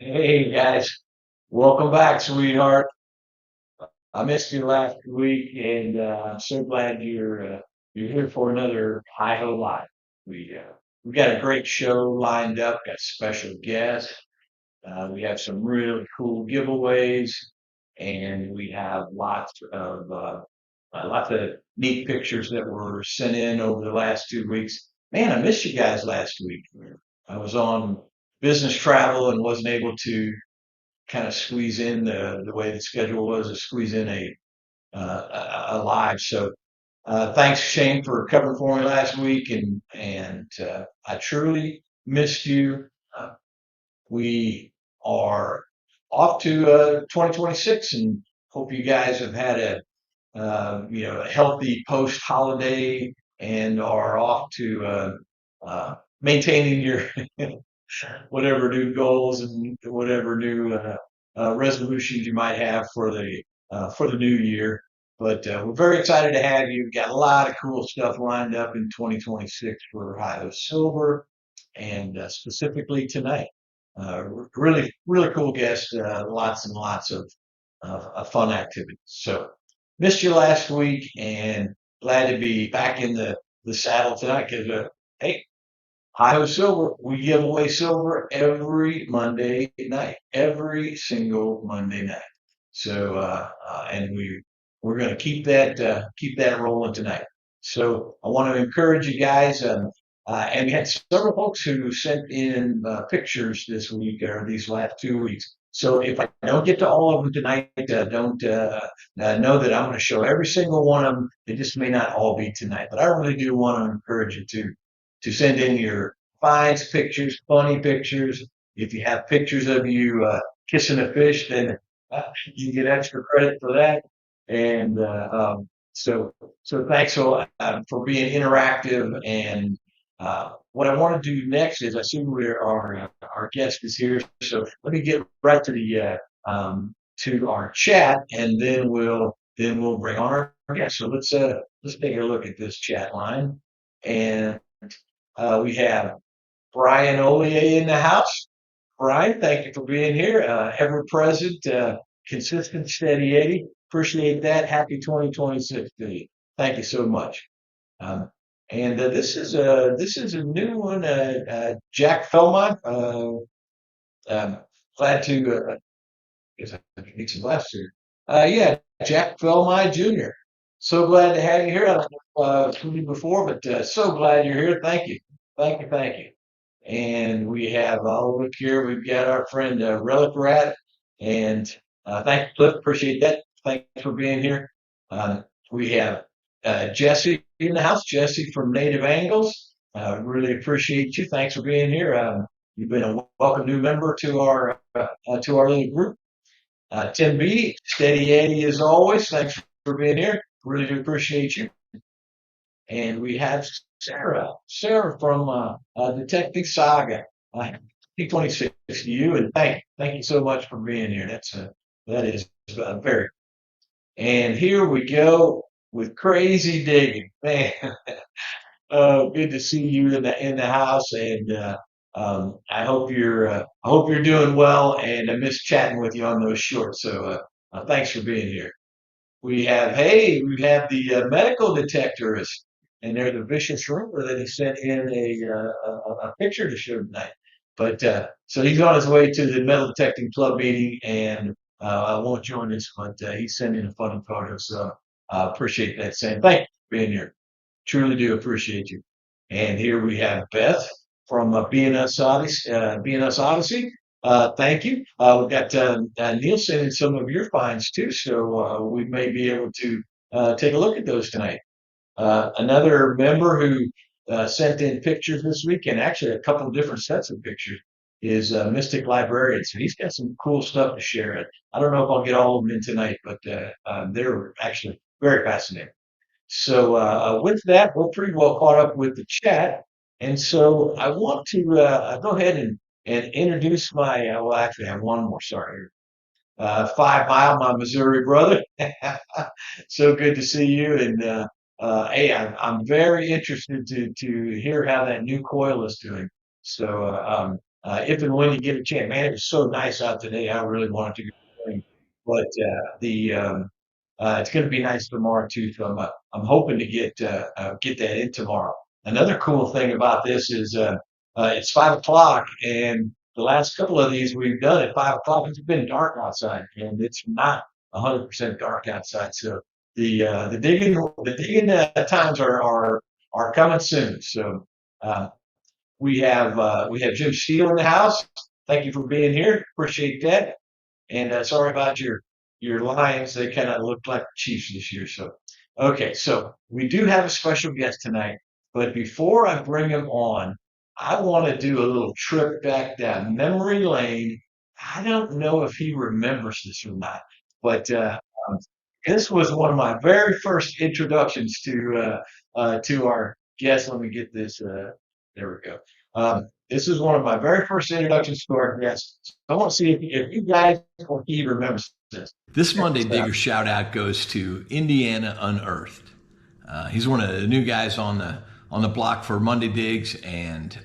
Hey guys, welcome back, sweetheart. I missed you last week, and I'm so glad you're here for another Hi Ho Live. We got a great show lined up. Got special guests. We have some really cool giveaways, and we have lots of neat pictures that were sent in over the last 2 weeks. Man, I missed you guys last week. I was on business travel and wasn't able to kind of squeeze in the way the schedule was to squeeze in a live. So thanks Shane for covering for me last week, and I truly missed you. Uh, we are off to 2026, and hope you guys have had a healthy post holiday and are off to maintaining your whatever new goals and whatever new resolutions you might have for the new year. But we're very excited to have you. We've got a lot of cool stuff lined up in 2026 for Ohio Silver, and specifically tonight. Really, really cool guest. Lots and lots of fun activities. So missed you last week, and glad to be back in the saddle tonight. Because hey, Ohio Silver, we give away silver every Monday night, every single Monday night. So, and we're going to keep that rolling tonight. So, I want to encourage you guys, and we had several folks who sent in pictures this week or these last 2 weeks. So, if I don't get to all of them tonight, don't know that I'm going to show every single one of them. They just may not all be tonight, but I really do want to encourage you to send in your finds pictures, funny pictures. If you have pictures of you kissing a fish, then you get extra credit for that. And so thanks for being interactive. And what I want to do next is I see where our guest is here. So let me get right to our chat, and then we'll bring on our guest. So let's take a look at this chat line, and we have Brian Olier in the house. Brian, thank you for being here. Ever present, consistent, steady Eddie. Appreciate that. Happy 2026 to you. Thank you so much. Um, and this is a new one, Jack Felmont. Um, glad to guess I need some glasses here. Yeah, Jack Felmont Jr. So glad to have you here. I don't know who you before, but so glad you're here. Thank you. Thank you. Thank you. And we have look here, we've got our friend Relic Rat. And thank you, Cliff. Appreciate that. Thanks for being here. We have Jesse in the house, Jesse from Native Angles. Really appreciate you. Thanks for being here. You've been a welcome new member to our little group. Tim B, steady Eddie as always. Thanks for being here. Really do appreciate you. And we have Sarah from Detective Saga. T26 to you, and thank you so much for being here. That is very. And here we go with crazy digging, man. Good to see you in the house, and I hope you're doing well. And I miss chatting with you on those shorts. So thanks for being here. We have the medical detectorist, and they're the vicious rumor that he sent in a picture to show tonight. But so he's on his way to the metal detecting club meeting, and I won't join us, but he sent in a funny photo. So I appreciate that, Sam. Thank you for being here. Truly do appreciate you. And here we have Beth from BNS Odyssey. BNS Odyssey. Thank you. We've got Neil sending some of your finds too, so we may be able to take a look at those tonight. Another member who sent in pictures this week, and actually a couple of different sets of pictures, is Mystic Librarian. So he's got some cool stuff to share. I don't know if I'll get all of them in tonight, but they're actually very fascinating. So with that, we're pretty well caught up with the chat. And so I want to go ahead and introduce well, actually, I have one more. Sorry. 5 Mile, my Missouri brother. So good to see you. And hey, I'm very interested to hear how that new coil is doing. So if and when you get a chance. Man, it was so nice out today. I really wanted to go swimming, but the it's going to be nice tomorrow too. So I'm hoping to get that in tomorrow. Another cool thing about this is it's 5 o'clock, and the last couple of these we've done at 5 o'clock. It's been dark outside, and it's not 100% dark outside. So the digging times are coming soon. So uh, we have Jim Steele in the house. Thank you for being here. Appreciate that. And sorry about your Lions. They kind of looked like the Chiefs this year. So okay, so we do have a special guest tonight. But before I bring him on, I want to do a little trip back down memory lane. I don't know if he remembers this or not, but um, this was one of my very first introductions to our guest. Let me get this. There we go. This is one of my very first introductions to our guest. I want to see if you guys or he remembers this. This Check Monday this out. Digger shout out goes to Indiana Unearthed. He's one of the new guys on the block for Monday Digs, and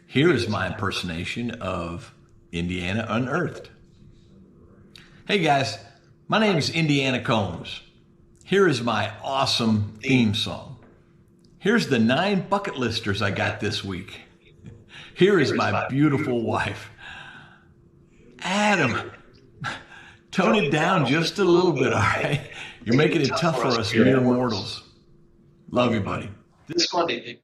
here is my impersonation of Indiana Unearthed. Hey guys, my name is Indiana Combs. Here is my awesome theme song. Here's the 9 bucket listers I got this week. Here is my beautiful wife. Adam, tone it down just a little bit, all right? You're making it tough for us mere mortals. Love you, buddy. This Monday.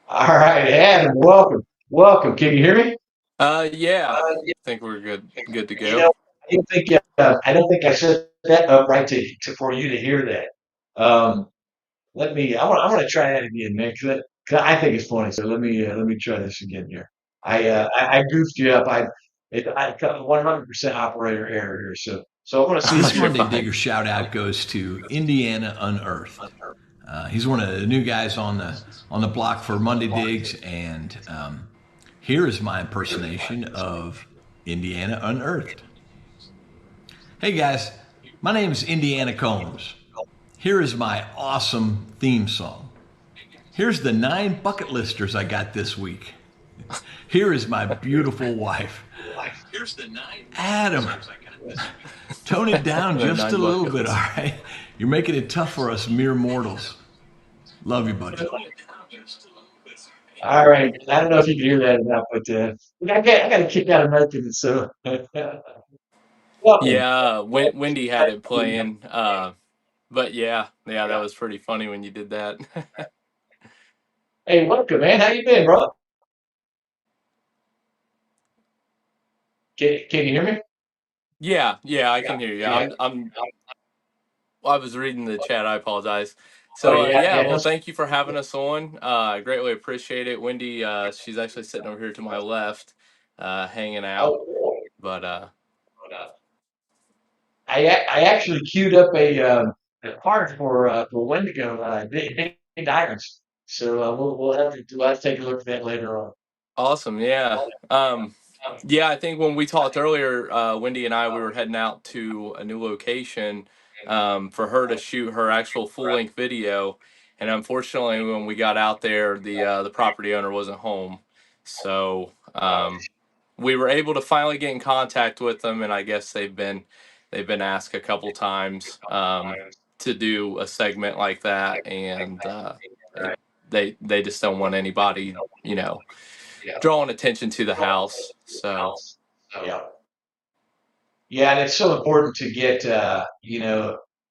All right, Adam, welcome. Welcome. Can you hear me? Yeah, Yeah. I think we're good to You go. know, I don't think I set that up right for you to hear that. I want to try that again, man, 'cause I think it's funny. So let me try this again here. I goofed you up. I got 100% operator error here. So I want to see This if You're Monday fine. Digger shout out goes to Indiana Unearthed. He's one of the new guys on the block for Monday Digs, and here is my impersonation of Indiana Unearthed. Hey guys, my name is Indiana Combs. Here is my awesome theme song. Here's the 9 bucket listers I got this week. Here is my beautiful wife. Adam, tone it down The just a nine little bucket bit, all list. right? You're making it tough for us mere mortals. Love you, buddy. all right. I don't know if you can hear that or not, but I got a kick out of nothing. So welcome. Yeah, Wendy had it playing. But yeah, that was pretty funny when you did that. Hey, welcome, man. How you been, bro? Can you hear me? Yeah, I can hear you. Yeah. I was reading the chat. I apologize. Oh So yeah, yeah, yeah. No, well, thank you for having us on. I greatly appreciate it. Wendy, she's actually sitting over here to my left, hanging out. oh, But I actually queued up a part for Wendigo Big Diamonds. So we'll have to take a look at that later on. awesome, yeah. Yeah, I think when we talked earlier, Wendy and I, we were heading out to a new location for her to shoot her actual full length video, and unfortunately, when we got out there, the property owner wasn't home, so we were able to finally get in contact with them, and I guess they've been asked a couple times to do a segment like that, and it, they just don't want anybody, drawing attention to the house. So Yeah. Yeah, and it's so important to get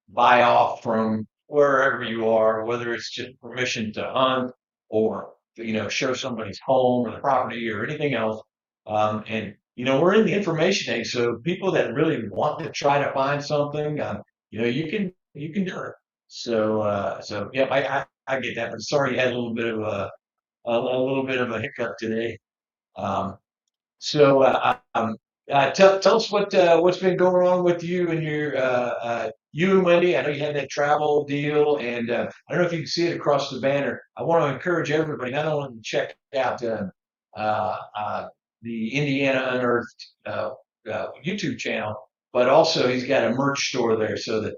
buy off from wherever you are, whether it's just permission to hunt or show somebody's home or the property or anything else. And we're in the information age, so people that really want to try to find something, you can do it. So yeah, I get that. But sorry, you had a little bit of a little bit of a hiccup today. Um, so tell us what's been going on with you and you and Wendy. I know you had that travel deal, and I don't know if you can see it across the banner. I want to encourage everybody not only to check out uh, uh, the Indiana Unearthed YouTube channel, but also he's got a merch store there, so that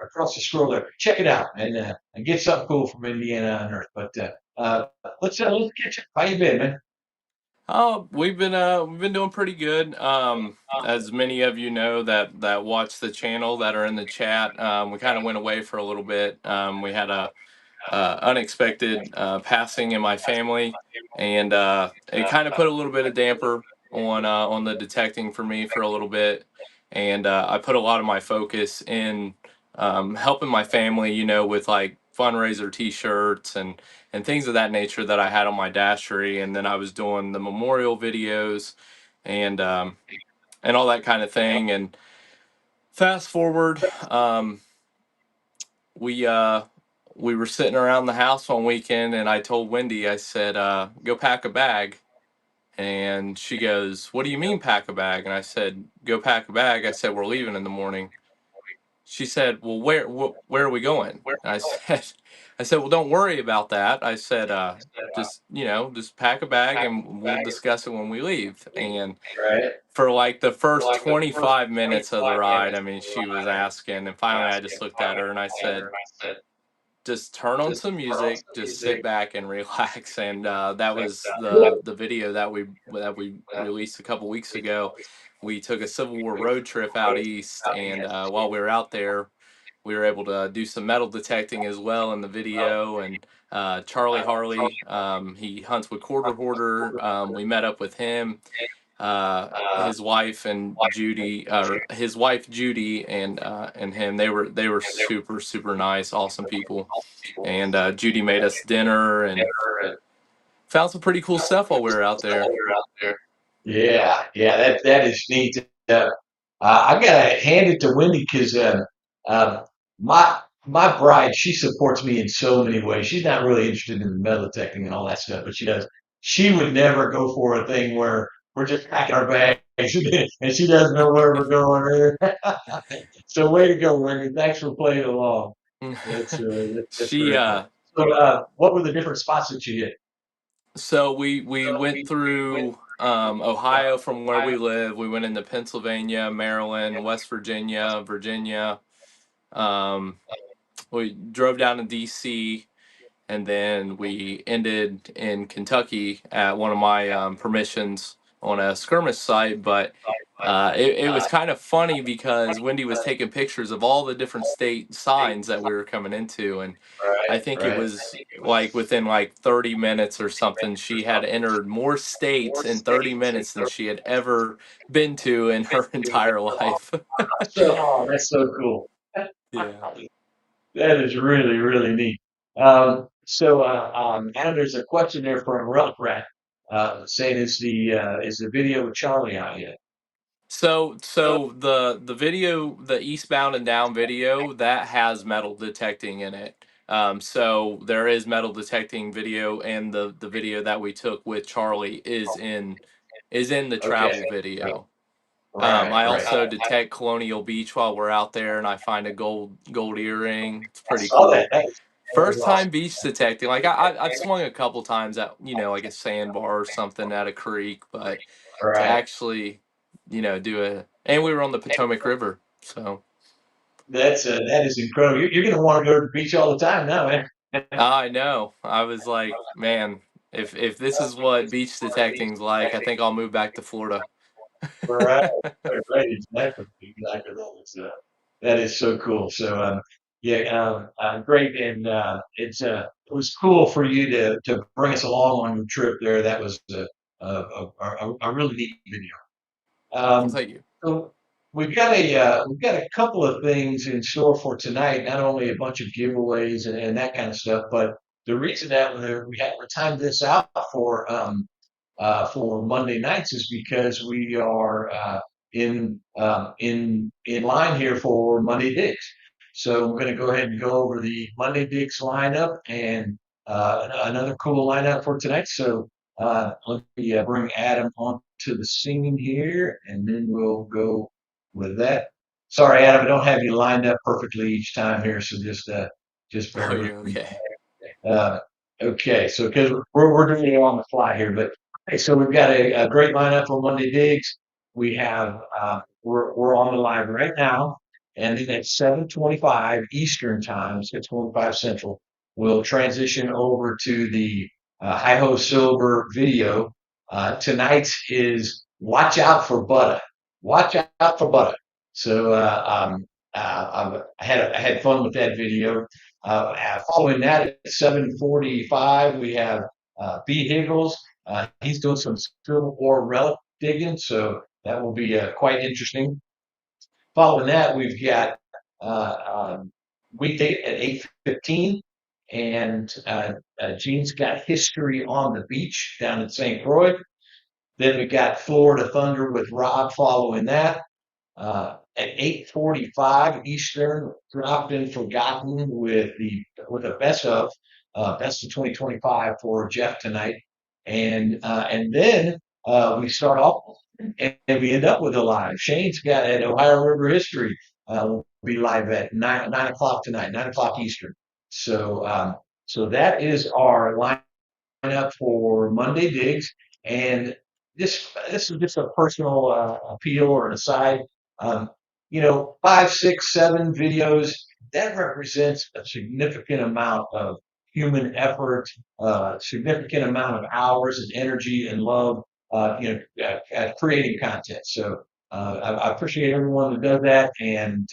across the scroll there, check it out and get something cool from Indiana Unearthed. But let's catch up. How you been, man? Oh, we've been doing pretty good. As many of you know that watch the channel that are in the chat, we kind of went away for a little bit. We had a unexpected passing in my family, and it kind of put a little bit of damper on the detecting for me for a little bit. And I put a lot of my focus in helping my family, with like fundraiser T-shirts and things of that nature that I had on my dashery, and then I was doing the memorial videos and and all that kind of thing. And fast forward. We uh we were sitting around the house one weekend, and I told Wendy, I said, go pack a bag. And she goes, what do you mean pack a bag? And I said, go pack a bag. I said, we're leaving in the morning. She said, well, where are we going? And I said, well, don't worry about that. I said, just, just pack a bag and we'll discuss it when we leave. And Right. for like the first 25 minutes of the ride, I mean, she was asking, and finally I just looked at her and I said, just turn on some music, just sit back and relax. And that was the video that we released a couple weeks ago. We took a Civil War road trip out east, and while we were out there, we were able to do some metal detecting as well in the video. And Charlie Harley, he hunts with Quarter Hoarder. We met up with him, his wife and Judy, or his wife Judy, and him. They were super nice, awesome people. And Judy made us dinner and found some pretty cool stuff while we were out there. Yeah, yeah, that is neat. I gotta hand it to Wendy because uh, my bride, she supports me in so many ways. She's not really interested in the metal detecting and all that stuff, but she does. She would never go for a thing where we're just packing our bags and she doesn't know where we're going. So way to go, Wendy. Thanks for playing along. That's she very cool. So what were the different spots that you hit? So we went through Ohio from where we live. We went into Pennsylvania, Maryland, West Virginia, Virginia. Um, we drove down to DC, and then we ended in Kentucky at one of my permissions on a skirmish site. But it was kind of funny because Wendy was taking pictures of all the different state signs that we were coming into, and I think it Right. was like within like 30 minutes or something, she had entered more states in 30 minutes than she had ever been to in her entire life. That's so cool. Yeah. That is really, really neat. Adam, there's a question there from Relic Rat, saying is the video with Charlie out yet? So the video, the eastbound and down video, that has metal detecting in it. So there is metal detecting video, and the video that we took with Charlie is in the Okay. travel video. Right, I right. also detect Colonial Beach while we're out there, and I find a gold earring. It's I pretty saw that. cool. That was First awesome. time beach detecting. Like I've swung a couple times at like a sandbar or something at a creek, but to Right. actually do a, and we were on the Potomac River, so That is incredible. You're going to want to go to the beach all the time now, man. I know. I was like, man, if this is what beach detecting's like, I think I'll move back to Florida. Right, right, exactly, exactly. That is so cool. So, yeah, great, and it was cool for you to bring us along on your trip there. That was a really neat video. Well, Um, thank you. so we've got a couple of things in store for tonight. Not only a bunch of giveaways and that kind of stuff, but the reason that we timed this out for Monday nights is because we are in line here for Monday Digs. So we're going to go ahead and go over the Monday Digs lineup and another cool lineup for tonight. So let me bring Adam onto the scene here, and then we'll go with that. Sorry, Adam, I don't have you lined up perfectly each time here, so just Oh, bear with you're me. okay. Uh, okay, so because we're doing it on the fly here, but okay, so we've got a great lineup for Monday Digs. We have we're on the live right now, and then at 7:25 Eastern time, 6:25 Central, we'll transition over to the Hi Ho Silver video. tonight's is watch out for butter. Watch out for butter. So I had fun with that video. Following that at 7:45, we have B. Higgles. He's doing some Civil War relic digging, so that will be quite interesting. Following that, we've got weekday at 8:15, and Gene's got history on the beach down in St. Croix. Then we got Florida Thunder with Rob following that. At 8:45 Eastern, dropped in Forgotten with a best of 2025 for Jeff tonight, and then we start off and we end up with a live. Shane's got an Ohio River History. Will be live at 9 o'clock tonight, 9 o'clock Eastern. So that is our up for Monday Digs. And this is just a personal appeal or an aside. Um, 5, 6, 7 videos that represents a significant amount of human effort, significant amount of hours and energy and love, at creating content. So I appreciate everyone that does that, and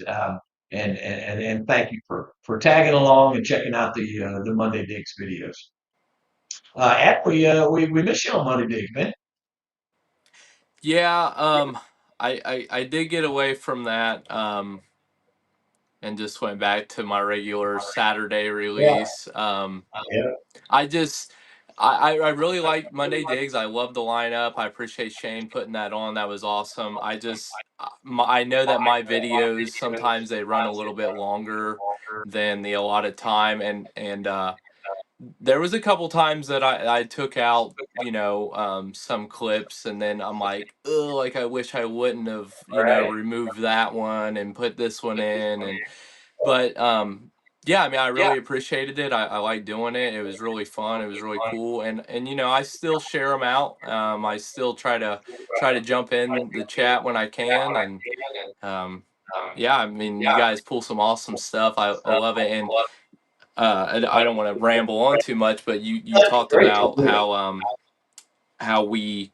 thank you for tagging along and checking out the Monday Digs videos. We miss you on Monday Digs, man. Yeah, I did get away from that, and just went back to my regular Saturday Yeah, release. yeah, I just I really like Monday Digs. I love the lineup. I appreciate Shane putting that on. That was awesome. I just I know that my videos sometimes they run a little bit longer than the allotted time, and there was a couple times that I took out, some clips, and then I'm like, oh, like I wish I wouldn't have, right. removed that one and put this one in. But yeah, I mean, I really appreciated it. I like doing it. It was really fun. It was really cool. And I still share them out. I still try to jump in the chat when I can. And um, yeah, I mean, you guys pull some awesome stuff. I love it. And I don't want to ramble on too much, but you That's talked great. about how we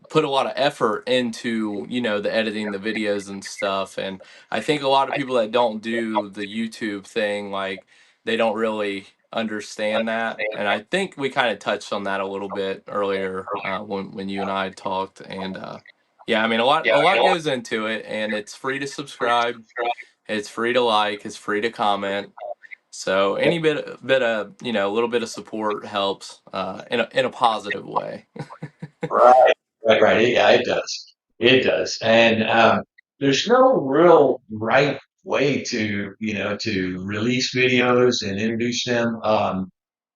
put a lot of effort into the editing the videos and stuff, and I think a lot of people that don't do the YouTube thing, like, they don't really understand that, and I think we kind of touched on that a little bit earlier, when you and I talked. And yeah, I mean, a lot goes into it, and it's free to subscribe, it's free to like, it's free to comment. So any bit of a little bit of support helps, in a positive way. Right, right. Yeah, it does. It does. And there's no real right way to release videos and introduce them. Uh,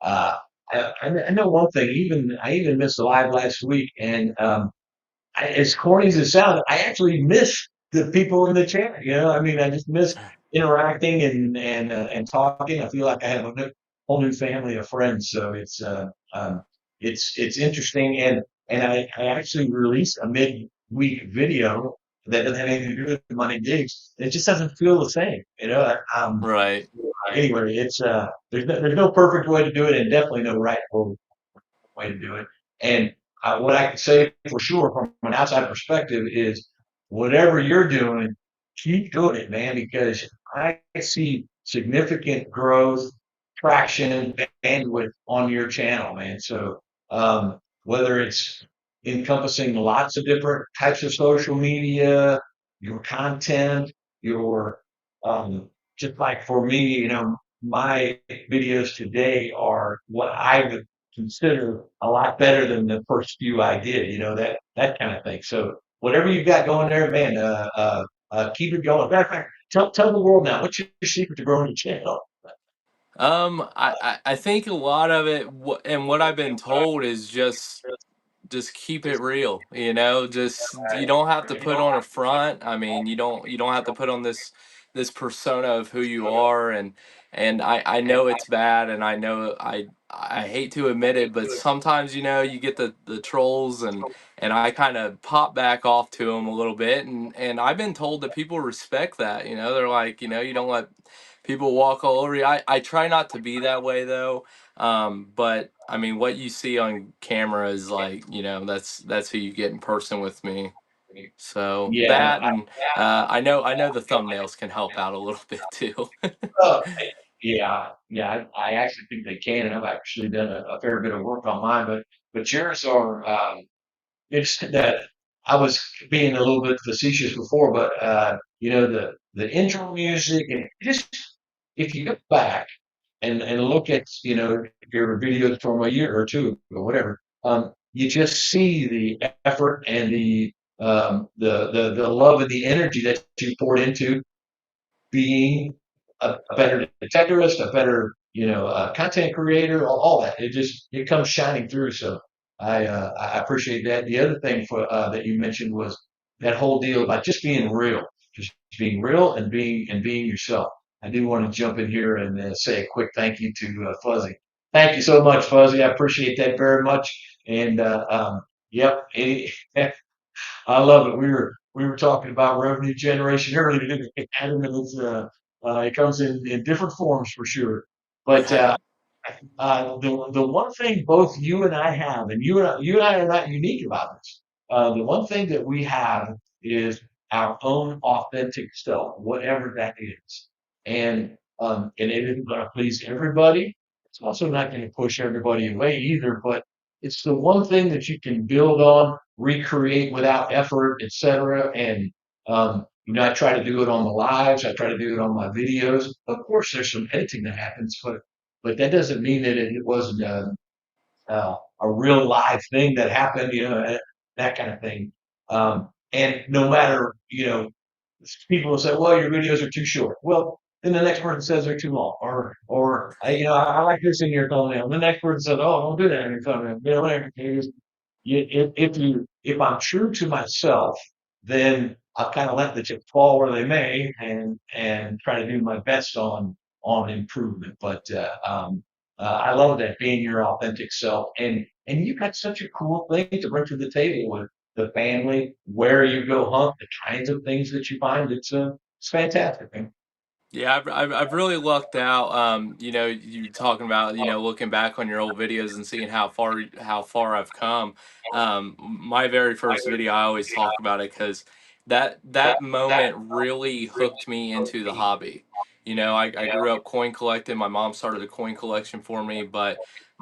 I know one thing. I even missed a live last week, and as corny as it sounds, I actually miss the people in the chat. I mean, I just miss interacting and talking. I feel like I have a whole new family of friends. So it's interesting, and I actually released a midweek video that doesn't have anything to do with Money Digs. It just doesn't feel the same. Right. Anyway, there's no perfect way to do it, and definitely no right way to do it. And what I can say for sure from an outside perspective is whatever you're doing, keep doing it, man, because I see significant growth, traction, bandwidth on your channel, man. So whether it's encompassing lots of different types of social media, your content, your just like for me, my videos today are what I would consider a lot better than the first few I did, that kind of thing. So whatever you've got going there, man, keep it going. Matter of fact, tell the world now, what's your secret to growing your channel? I think a lot of it, and what I've been told, is just keep it real. Just, you don't have to put on a front. I mean, you don't have to put on this persona of who you are. And I know it's bad, and I know I hate to admit it, but sometimes you get the trolls, and I kind of pop back off to them a little bit, and I've been told that people respect that. They're like, you don't let people walk all over you. I try not to be that way, though. But I mean, what you see on camera is like, that's who you get in person with me. So Yeah. that, and I know the thumbnails can help out a little bit too. Uh, yeah, yeah. I actually think they can, and I've actually done a fair bit of work on mine. But yours are. It's that I was being a little bit facetious before, but the intro music and just if you look back and look at your videos from a year or two or whatever, you just see the effort and the love and the energy that you poured into being a better detectorist, a better, content creator, all that. It comes shining through. So I appreciate that. The other thing that you mentioned was that whole deal about just being real and being yourself. I do want to jump in here and say a quick thank you to Fuzzy. Thank you so much, Fuzzy. I appreciate that very much. And yep, I love it. We were talking about revenue generation earlier, and it comes in different forms for sure. But the one thing both you and I have, and you and I are not unique about this. The one thing that we have is our own authentic self, whatever that is, and it isn't going to please everybody. It's also not going to push everybody away either. But it's the one thing that you can build on, recreate without effort, etc. And I try to do it on the lives. I try to do it on my videos. Of course, there's some editing that happens, but that doesn't mean that it wasn't a real live thing that happened, that kind of thing. And no matter, people will say, well, your videos are too short. Well, then the next person says they're too long. Or I like this in your thumbnail. The next person says, oh, don't do that in your thumbnail. Whatever it is, if I'm true to myself, then I'll kind of let the chips fall where they may, and try to do my best on improvement. But I love that, being your authentic self, and you got such a cool thing to bring to the table with the family, where you go hunt, the kinds of things that you find. It's fantastic. Man. Yeah, I've really lucked out. You talking about, looking back on your old videos and seeing how far I've come. My very first video, I always talk about it because that moment really hooked me into the hobby. I grew up coin collecting. My mom started a coin collection for me, but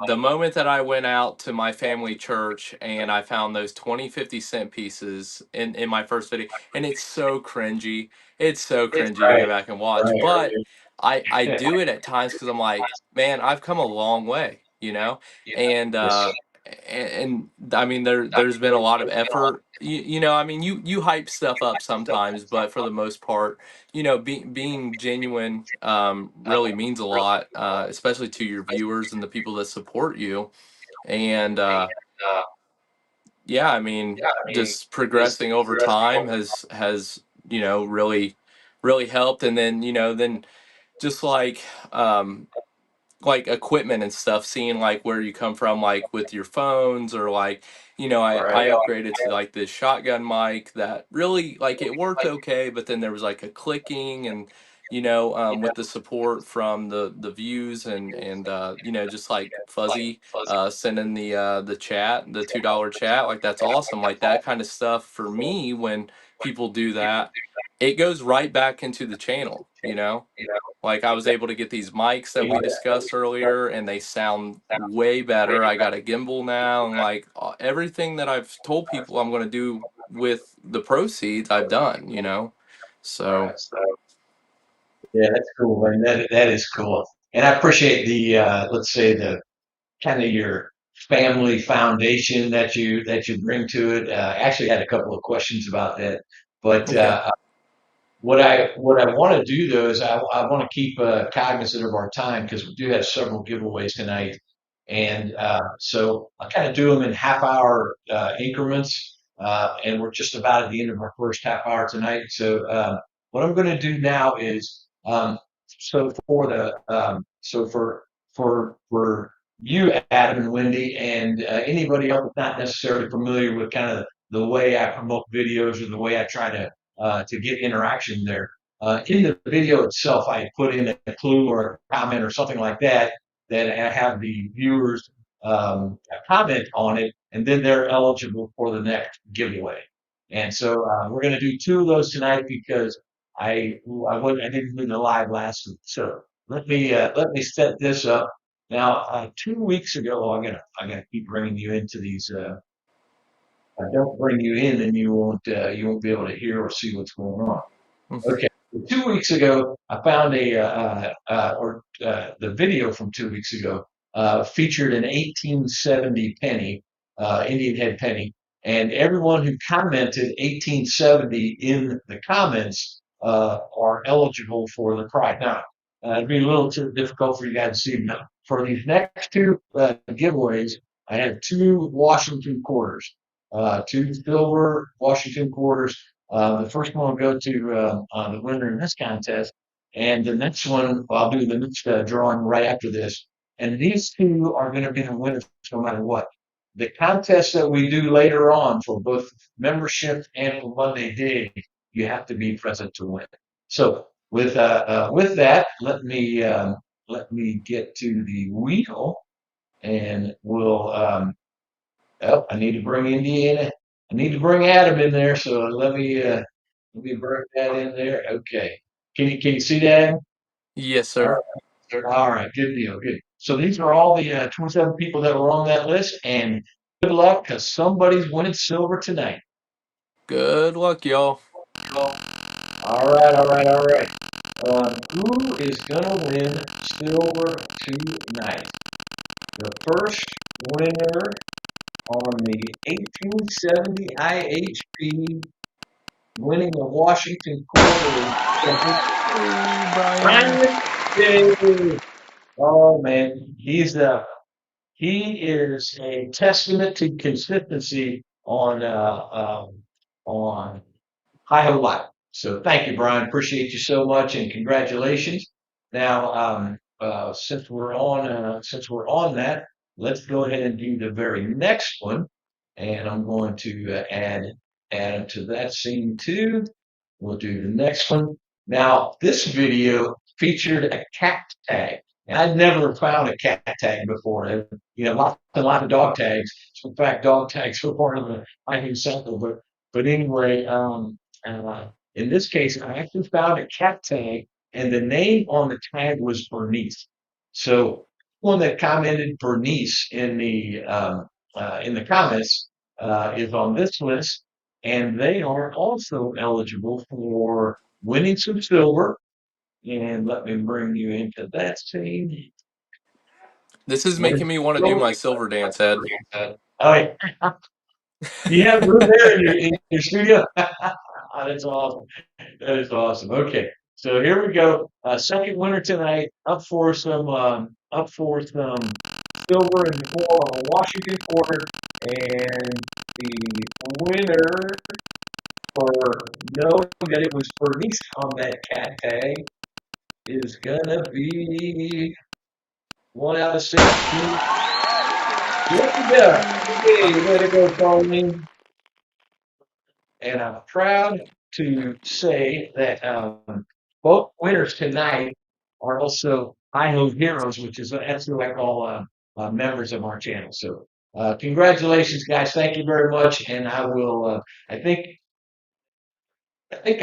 the moment that I went out to my family church and I found those 20 50 cent pieces in my first video, and it's so cringy to Right, go back and watch, right. but I do it at times because I'm like, man, I've come a long way. And Yes. I mean, there's been a lot of effort. I mean, you hype stuff up sometimes, but for the most part, being genuine really means a lot, especially to your viewers and the people that support you. And yeah, I mean, just progressing over time has really helped. And then just um like equipment and stuff, seeing like where you come from, like with your phones, or like, I Right. upgraded to like this shotgun mic that really, like, it worked okay, but then there was like a clicking, and with the support from the views, and just like Fuzzy sending the chat, the $2 chat, like that's awesome. Like that kind of stuff for me, when people do that, it goes right back into the channel. Like, I was able to get these mics that we discussed earlier, and they sound way better. I got a gimbal now, and like everything that I've told people I'm going to do with the proceeds, I've done. So Yeah, that's cool, man. That is cool. And I appreciate let's say, the kind of your family foundation that you bring to it. I actually had a couple of questions about that, but okay, what I want to do though is I want to keep cognizant of our time, because we do have several giveaways tonight, and so I kind of do them in half-hour increments, and we're just about at the end of our first half hour tonight. So what I'm going to do now is, so for you, Adam and Wendy, and anybody else that's not necessarily familiar with kind of the way I promote videos, or the way I try to get interaction there. In the video itself, I put in a clue or a comment or something like that. then have the viewers comment on it, and then they're eligible for the next giveaway. And so we're going to do two of those tonight because I didn't do the live last week. So let me set this up. Now, 2 weeks ago, I'm gonna keep bringing you into these. I don't bring you in, and you won't be able to hear or see what's going on. Okay. 2 weeks ago, I found the video from 2 weeks ago featured an 1870 penny, Indian head penny, and everyone who commented 1870 in the comments are eligible for the prize. Now, it'd be a little too difficult for you guys to see. Now, for these next two giveaways, I have two Washington quarters, two silver Washington quarters. The first one will go to the winner in this contest, and the next one I'll do the next drawing right after this. And these two are going to be the winners no matter what. The contest that we do later on for both membership and for Monday Dig, you have to be present to win. So with that, let me get to the wheel, and we'll oh, I need to bring Indiana. I need to bring Adam in there. So let me bring that in there. Okay. Can you see that? Yes, All sir. right. All right. Good deal. Good. So these are all the 27 people that were on that list, and good luck because somebody's winning silver tonight. Good luck, y'all. All right. All right. All right. Who is gonna win silver tonight? The first winner on the 1870 IHP winning the Washington Quarterly. Brian. Yay! Oh man, he is a testament to consistency on Hi Ho Live. So thank you, Brian. Appreciate you so much, and congratulations. Now, since we're on that, let's go ahead and do the very next one, and I'm going to add to that scene too. We'll do the next one. Now, this video featured a cat tag. And I'd never found a cat tag before. And, lots and lots of dog tags. So in fact, dog tags were part of the item sample. But anyway, in this case, I actually found a cat tag, and the name on the tag was Bernice. So one that commented Bernice in the comments is on this list, and they are also eligible for winning some silver. And let me bring you into that scene. This is Winning making me want to do silver. my silver dance, Ed. Oh, yeah. Do you have room there in your studio? That's awesome. That is awesome. Okay, so here we go. Second winner tonight, up for some silver in the form of a Washington quarter, and the winner for knowing that it was Bernice on that cat tag is gonna be 1 out of 6. Look at that! Hey, way to go, Pauline. And I'm proud to say that both winners tonight are also IHO heroes, which is that's who I call members of our channel. So congratulations, guys! Thank you very much, and I will. I think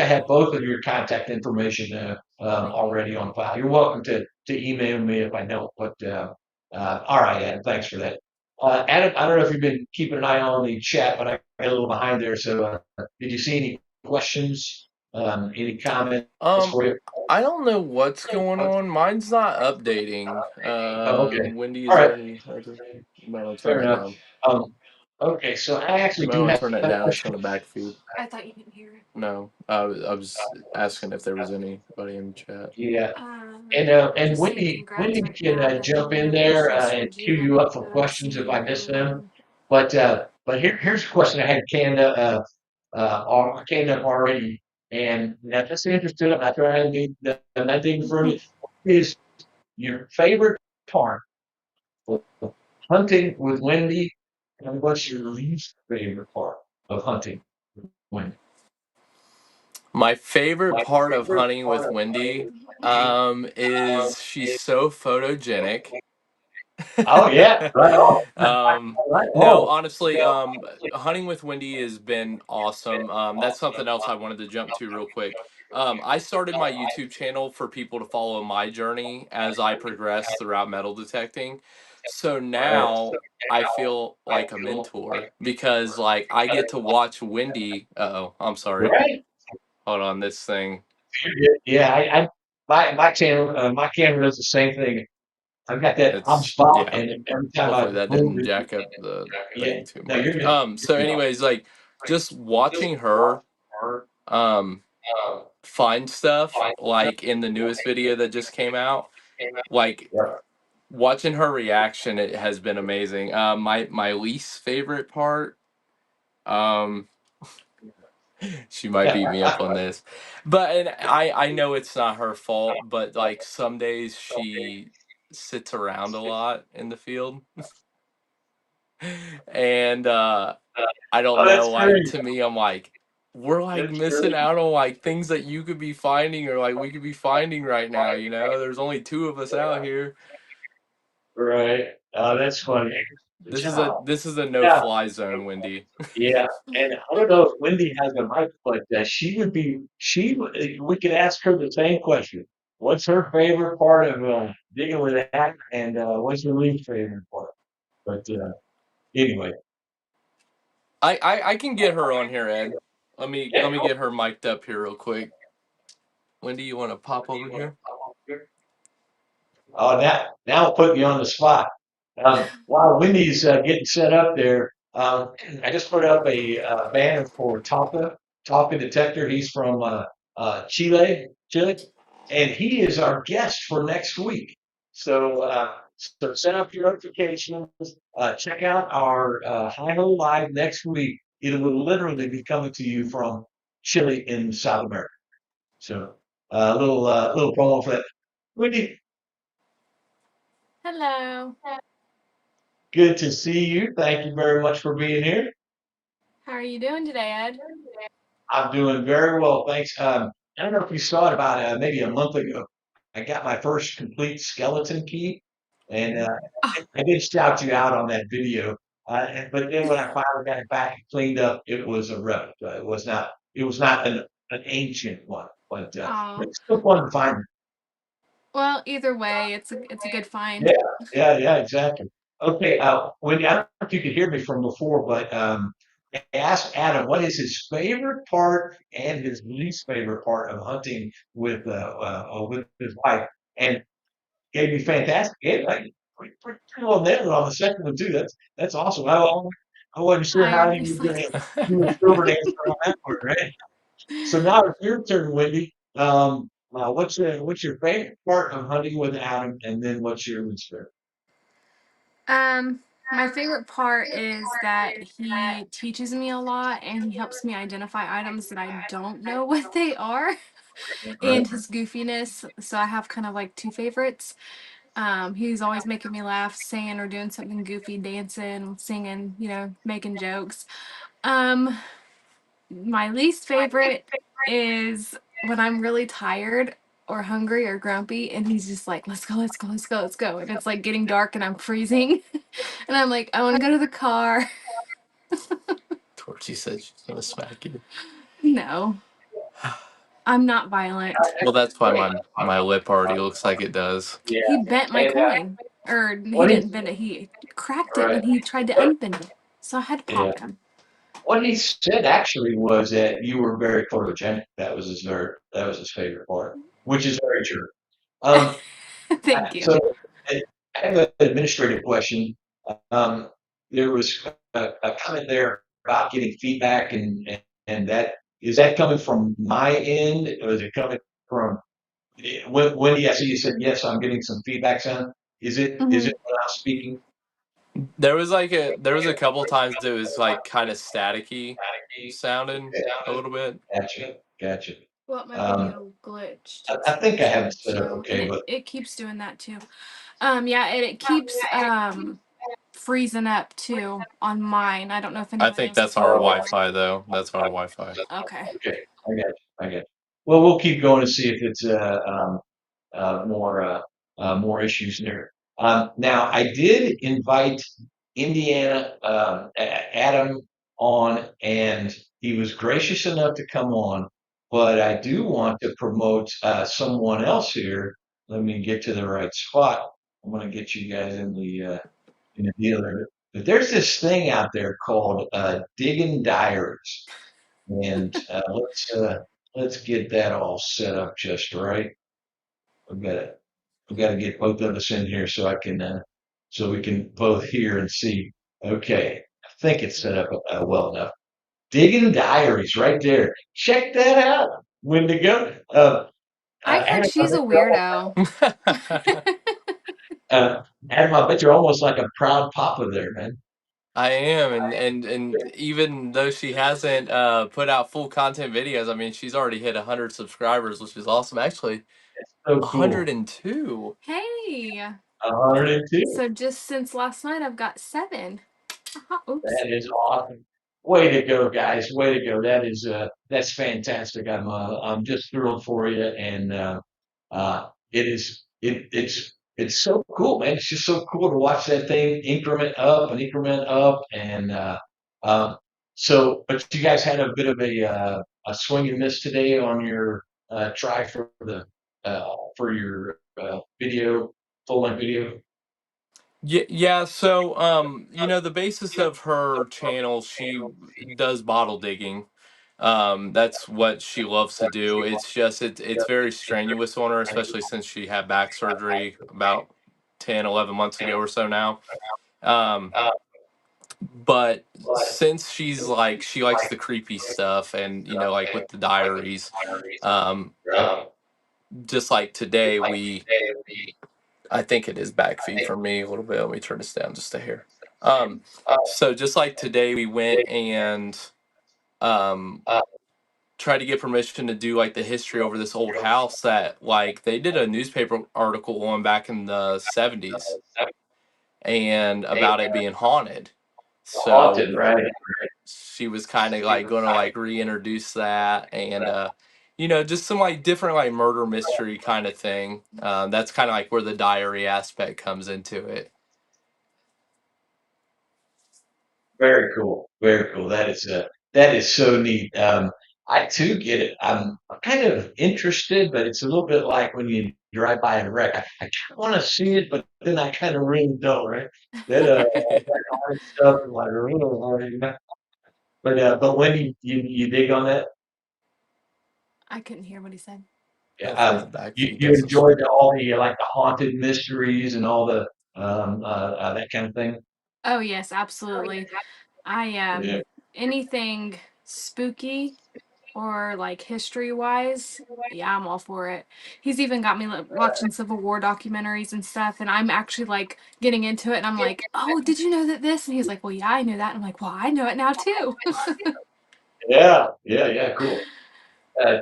I have both of your contact information already on file. You're welcome to email me if I don't. But all right, Adam, thanks for that. Adam, I don't know if you've been keeping an eye on the chat, but I got a little behind there. So did you see any questions, any comments Um, for you? I don't know what's going on. Mine's not updating. Oh, okay. Wendy, All is there right. any other? You might want to turn Fair that enough. down. Um, okay, so I You actually might do want to have turn that a down. It's on question. the back feed. No, I was asking if there was anybody in the chat. Yeah. And Wendy can jump in there and queue you up for questions if I miss them. But here's a question I had canned up already, and now just interested. I'm not trying to be not digging for you. Is your favorite part of hunting with Wendy, and what's your least favorite part of hunting with Wendy? My favorite part of hunting with Wendy is she's so photogenic. Oh yeah, right on. Right No, on. honestly, hunting with Wendy has been awesome. That's something else I wanted to jump to real quick. I started my YouTube channel for people to follow my journey as I progress throughout metal detecting. So Right. now I feel like a mentor because like I get to watch Wendy. Oh, I'm sorry. Right. Hold on, this thing. Yeah, I my camera does the same thing. I've got that on It's spot, yeah. and every time I Hopefully that move didn't it, jack up the yeah. thing too No, you're much. good. So You're anyways, like just watching her um find stuff like in the newest video that just came out, like good. watching her reaction, it has been amazing. My least favorite part, um she might Yeah. beat me up on this. But and I know it's not her fault, but like some days she sits around a lot in the field. And I don't Oh, that's know, like great. to me I'm like we're like That's missing great. out on like things that you could be finding or like we could be finding right now, you know? There's only two of us out here. Right. Oh, that's funny. Good job. This is a Yeah. no-fly zone, Wendy. Yeah. And I don't know if Wendy has a mic like that. We could ask her the same question. What's her favorite part of digging with that? And what's your least favorite part? But anyway, I can get her on here, Ed. yeah. Let me get her mic'd up here real quick. Wendy, you want to pop over here? Oh, now I'll put you on the spot. While Wendy's getting set up there, I just put up a banner for Taka Detector. He's from Chile, and he is our guest for next week. So set up your notifications. Check out our Hi Ho Live next week. It will literally be coming to you from Chile in South America. So little promo for that. Wendy, Hello. good to see you. Thank you very much for being here. How are you doing today, Ed? I'm doing very well, thanks. I don't know if you saw it about maybe a month ago. I got my first complete skeleton key, and Oh, I did shout you out on that video. But then when I finally got it back and cleaned up, it was a replica. It was not. It was not an ancient one, but oh. it's still fun to find. Well, either way, it's a good Yeah, find. yeah, exactly. Okay, Wendy, I don't know if you could hear me from before, but I asked Adam what is his favorite part and his least favorite part of hunting with his wife, and gave me fantastic insight. Pretty well nailed it on the second one too. That's awesome. I wasn't sure I how he was obviously going to do a short answer on that one, right? So now it's your turn, Wendy. What's your favorite part of hunting with Adam, and then what's your least favorite? my favorite part is that he teaches me a lot and he helps me identify items that I don't know what they are Right. and his goofiness. So I have kind of like two favorites. He's always making me laugh, singing or doing something goofy, dancing, singing, making jokes. Um, My least favorite is when I'm really tired or hungry or grumpy and he's just like, let's go, let's go, let's go, let's go. And it's like getting dark and I'm freezing. And I'm like, I want to go to the car. Torchy said she's gonna smack you. No, I'm not violent. Well, that's why my lip already looks like it does. Yeah. He bent my And coin. Or he what he didn't bend it, he cracked it right. and he tried to What unbend it. So I had to yeah. pop him. What he said actually was that you were very photogenic. That was his favorite part, which is very true. Um, Thank you. so I I have an administrative question. Um, there was a comment there about getting feedback, and that is that coming from my end, or is it coming from Wendy? I see you said yes. I'm getting some feedback sound. Is Hmm. it when I'm speaking? There was a couple times it was like kind of staticky sounding a little bit. Gotcha. Well, my Um, video glitched. I It's think I have it freezing. set up So, and okay, it, but it keeps doing that too. Yeah, and it keeps freezing up too on mine. I don't know if I anybody think else is that's our having that. Wi-Fi though. That's our Wi-Fi. Okay. okay, I got you. Well, we'll keep going to see if it's more issues there. Now, I did invite Indiana Adam on, and he was gracious enough to come on. But I do want to promote someone else here. Let me get to the right spot. I'm going to get you guys in the dealer. But there's this thing out there called Digging Diaries, and let's get that all set up just right. We've got to we got to get both of us in here so I can so we can both hear and see. Okay, I think it's set up well enough. Digging Diaries right there. Check that out. Wendigo. I've heard Adam, she's a weirdo. uh, Adam, I bet you're almost like a proud papa there, man. I am, and even though she hasn't put out full content videos, I mean, she's already hit 100 subscribers, which is awesome. Actually, So cool. 102. Hey. 102. So just since last night, I've got 7. Oops. That is awesome. Way to go, guys. Way to go. That's fantastic. I'm just thrilled for you. And it's so cool, man. It's just so cool to watch that thing increment up. And so but you guys had a bit of a swing and miss today on your try for your video, full length video. Yeah, yeah. So, the basis of her channel, she does bottle digging. That's what she loves to do. It's just it's very strenuous on her, especially since she had back surgery about 10, 11 months ago or so now. Um, but since she's like she likes the creepy stuff and like with the diaries, um, just like today we I think it is back feed for me a little bit. Let me turn this down just a hair. Um, so just like today, we went and um, tried to get permission to do like the history over this old house that like they did a newspaper article on back in the 70s and about it being haunted. Haunted, So right? she was kind of like going to like reintroduce that and just some like different like murder mystery kind of thing. That's kind of like where the diary aspect comes into it. Very cool. Very cool. That is so neat. I too get it. I'm kind of interested, but it's a little bit like when you drive by a wreck. I kind of want to see it, but then I kind of really don't, right? That that hard stuff is like really hard, you know? But when you dig on that, I couldn't hear what he said. yeah, Hopefully the back feed you doesn't enjoyed show. all the like the haunted mysteries and all the that kind of thing. Oh, yes, absolutely. I Yeah. anything spooky or like history wise, yeah, I'm all for it. He's even got me watching Civil War documentaries and stuff, and I'm actually like getting into it, and I'm like, oh, did you know that this? And he's like, well, yeah, I knew that. And I'm like, well, I know it now too. Yeah, cool.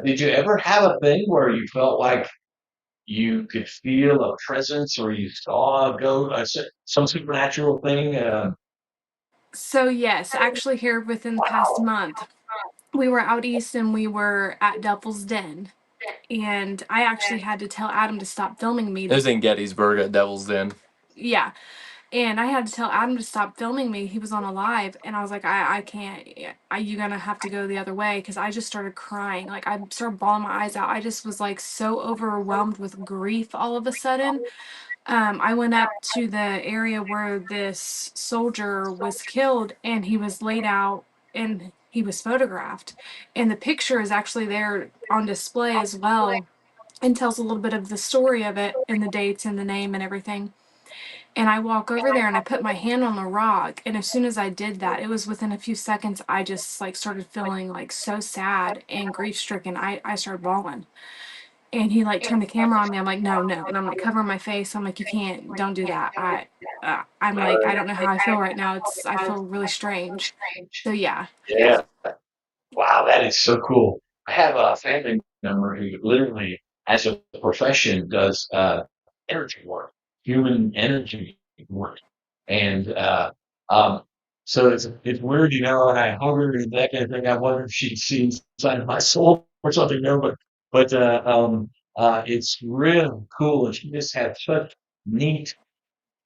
Did you ever have a thing where you felt like you could feel a presence or you saw some supernatural thing? So yes, actually here within the past month, we were out east and we were at Devil's Den. And I actually had to tell Adam to stop filming It me. was in Gettysburg at Devil's Den. Yeah. And I had to tell Adam to stop filming me. He was on a live, and I was like, I can't. You're gonna have to go the other way because I just started crying. Like I started bawling my eyes out. I just was like so overwhelmed with grief all of a sudden. I went up to the area where this soldier was killed, and he was laid out, and he was photographed, and the picture is actually there on display as well, and tells a little bit of the story of it and the dates and the name and everything. And I walk over there and I put my hand on the rock. And as soon as I did that, it was within a few seconds, I just like started feeling like so sad and grief stricken. I started bawling. And he like turned the camera on me. I'm like, no, no. And I'm like covering my face. I'm like, you can't, don't do that. I'm like, I don't know how I feel right now. I feel really strange. So yeah. Yeah. Wow, that is so cool. I have a family member who literally, as a profession, does energy work, human energy work, and um, so it's weird, you know. And I hunger and that kind of thing. I wonder if she'd see inside of my soul or something. No, but it's real cool, and she just had such neat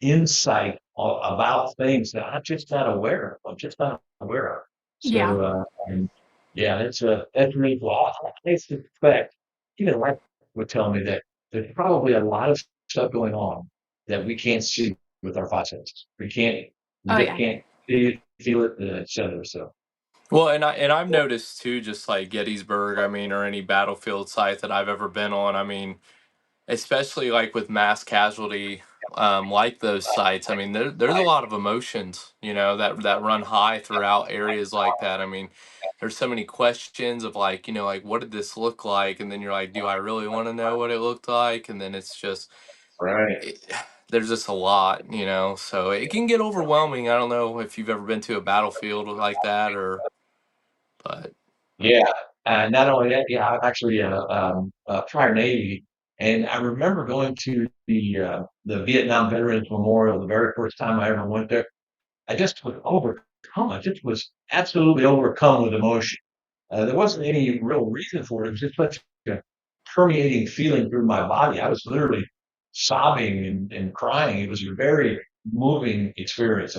insight about things that I'm just not aware of. I'm just not aware of. Yeah. So, and yeah, that's really cool. I suspect even life would tell me that there's probably a lot of stuff going on that we can't see with our five senses. We Oh just yeah. can't see it, feel it, et cetera. So, Well, and I've noticed too, just like Gettysburg, I mean, or any battlefield site that I've ever been on. I mean, especially like with mass casualty, like those sites. I mean, there's a lot of emotions, that run high throughout areas like that. I mean, there's so many questions of like, like what did this look like, and then you're like, do I really want to know what it looked like? And then it's just right. it, there's just a lot, so it can get overwhelming. I don't know if you've ever been to a battlefield like that, or but Yeah, not only that, yeah, I'm actually prior Navy, and I remember going to the Vietnam Veterans Memorial the very first time I ever went there. I just was overcome. I just was absolutely overcome with emotion. There wasn't any real reason for it. It was just such a permeating feeling through my body. I was literally sobbing and crying. It was a very moving experience,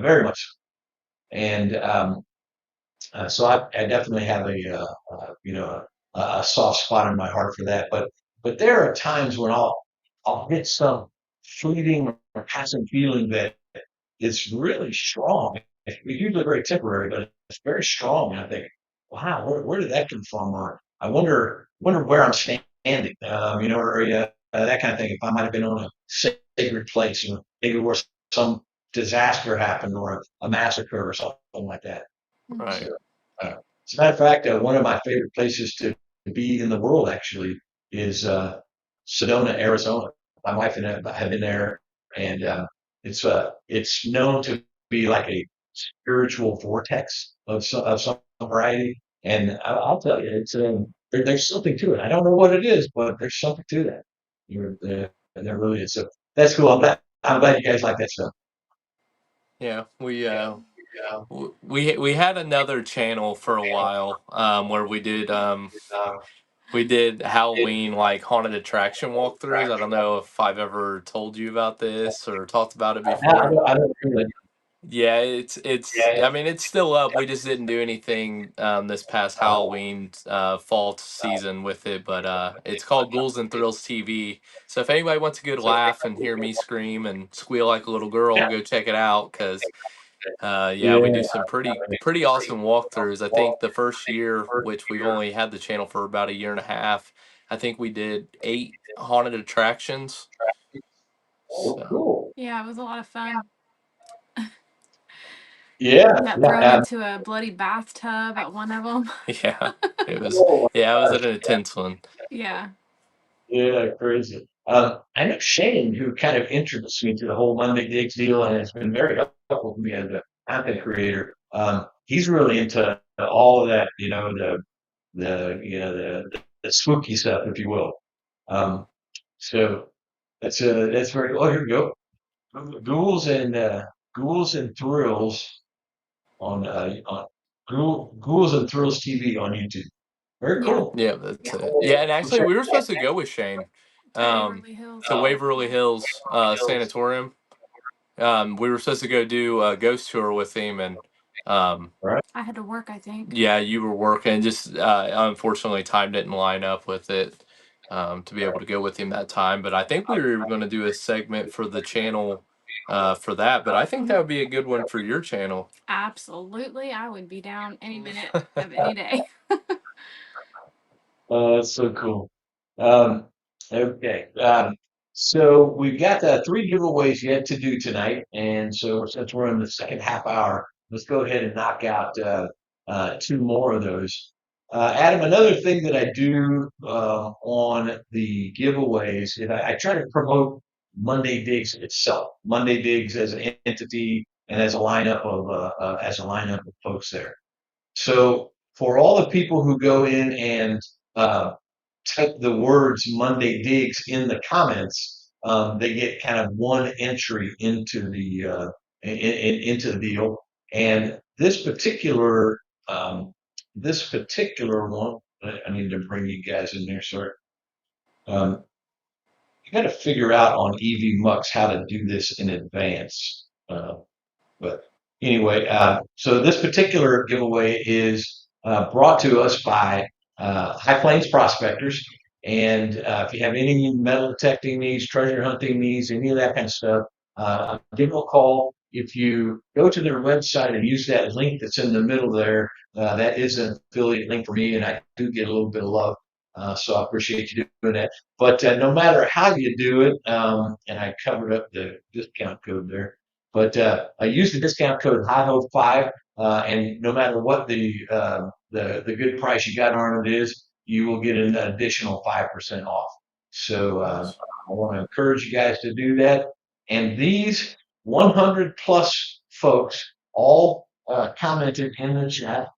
very much. And so I definitely have a soft spot in my heart for that. But there are times when I'll get some fleeting or passing feeling that it's really strong. It's usually very temporary, but it's very strong. And I think, wow, where did that come from? Or I wonder where I'm standing. Or that kind of thing. If I might have been on a sacred place, or maybe where some disaster happened, or a massacre, or something like that. Mhm. right, So, as a matter of fact, one of my favorite places to be in the world actually is Sedona, Arizona. My wife and I have been there, and it's known to be like a spiritual vortex of some variety. And I'll tell you, there's something to it. I don't know what it is, but there's something to that. There really is. So that's cool. I'm glad you guys like that stuff. yeah. We Yeah. we had another channel for a while, where we did Halloween like haunted attraction walkthroughs. I don't know if I've ever told you about this or talked about it before. I don't really. Yeah, it's I mean it's still up. We just didn't do anything this past Halloween fall season with it, but it's called Ghouls and Thrills TV. So if anybody wants a good laugh and hear me scream and squeal like a little girl, go check it out because yeah, we do Yeah. some pretty awesome walkthroughs. I think the first year, which we've only had the channel for about a year and a half, I think we did 8 haunted attractions. Oh, So cool. Yeah, it was a lot of fun. Yeah, We got thrown yeah. into a bloody bathtub at one of them. yeah, it was Oh, yeah, it was an intense one. Yeah. yeah, crazy. I know Shane, who kind of introduced me to the whole Monday Digs deal, and has been very helpful to me as a content creator. He's really into all of that, the spooky stuff, if you will. Um, so that's very. Oh, here we go. Ghouls and Ghouls and Thrills on Ghouls and Thrills TV on YouTube. Very Yeah. cool. Yeah, that's Yeah. it. Yeah, and actually, we were supposed to go with Shane To um, Waverly Hills. to Waverly Yeah. Hills Sanatorium. We were supposed to go do a ghost tour with him, and um, Right. I had to work, I think. yeah, you were working. Just unfortunately, time didn't line up with it to be able to go with him that time. But I think we were going to do a segment for the channel for that. But I think that Mhm. would be a good one for your channel. Absolutely. I would be down any minute of any day. Oh, that's so cool. Um, okay. So we've got three giveaways yet to do tonight, and so since we're in the second half hour, let's go ahead and knock out two more of those. Adam, another thing that I do on the giveaways is I try to promote Monday Digs itself, Monday Digs as an entity and as a lineup of folks there. So for all the people who go in and uh, type the words Monday Digs in the comments, they get kind of one entry into the deal. And this particular one, I need to bring you guys in there, sorry. Um, got to figure out on EV Mux how to do this in advance. But anyway, so this particular giveaway is brought to us by High Plains Prospectors. And if you have any metal detecting needs, treasure hunting needs, any of that kind of stuff, give them a call. If you go to their website and use that link that's in the middle there, that is an affiliate link for me, and I do get a little bit of love. So I appreciate you doing that. But no matter how you do it, and I covered up the discount code there. But I use the discount code HIHO5, and no matter what the good price you got on it is, you will get an additional 5% off. So Nice. I want to encourage you guys to do that. And these 100 plus folks all commented in the chat,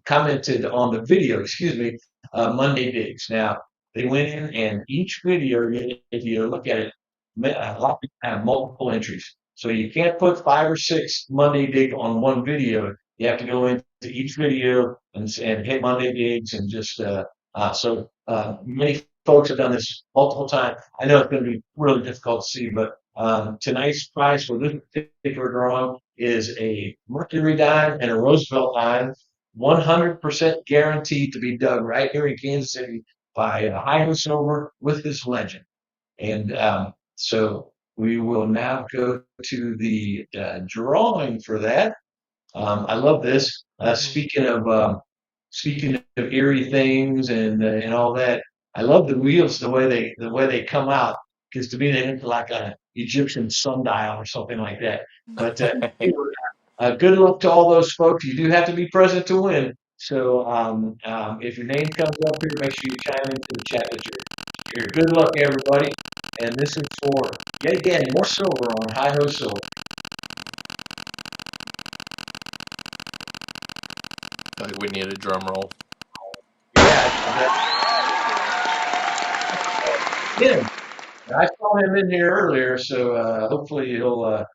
commented on the video, excuse me, Monday Digs. Now, they went in and each video, if you look at it, a lot of people have multiple entries. So you can't put 5 or 6 Monday Dig on one video. You have to go into each video and hit Monday Digs and just, many folks have done this multiple times. I know it's going to be really difficult to see, but tonight's prize for this particular drawing is a Mercury dime and a Roosevelt dime, 100% guaranteed to be dug right here in Kansas City by Hi-Ho Silver with this legend. And so we will now go to the drawing for that. I love this. Speaking of eerie things and all that, I love the wheels the way they come out, because to me they look like a Egyptian sundial or something like that. But anyway, good luck to all those folks. You do have to be present to win. So if your name comes up here, make sure you chime into the chat that you're here. Good luck, everybody. And this is for, yet again, more silver on Hi-Ho Silver. Like we need a drum roll. Yeah, I saw him in here earlier, so hopefully he'll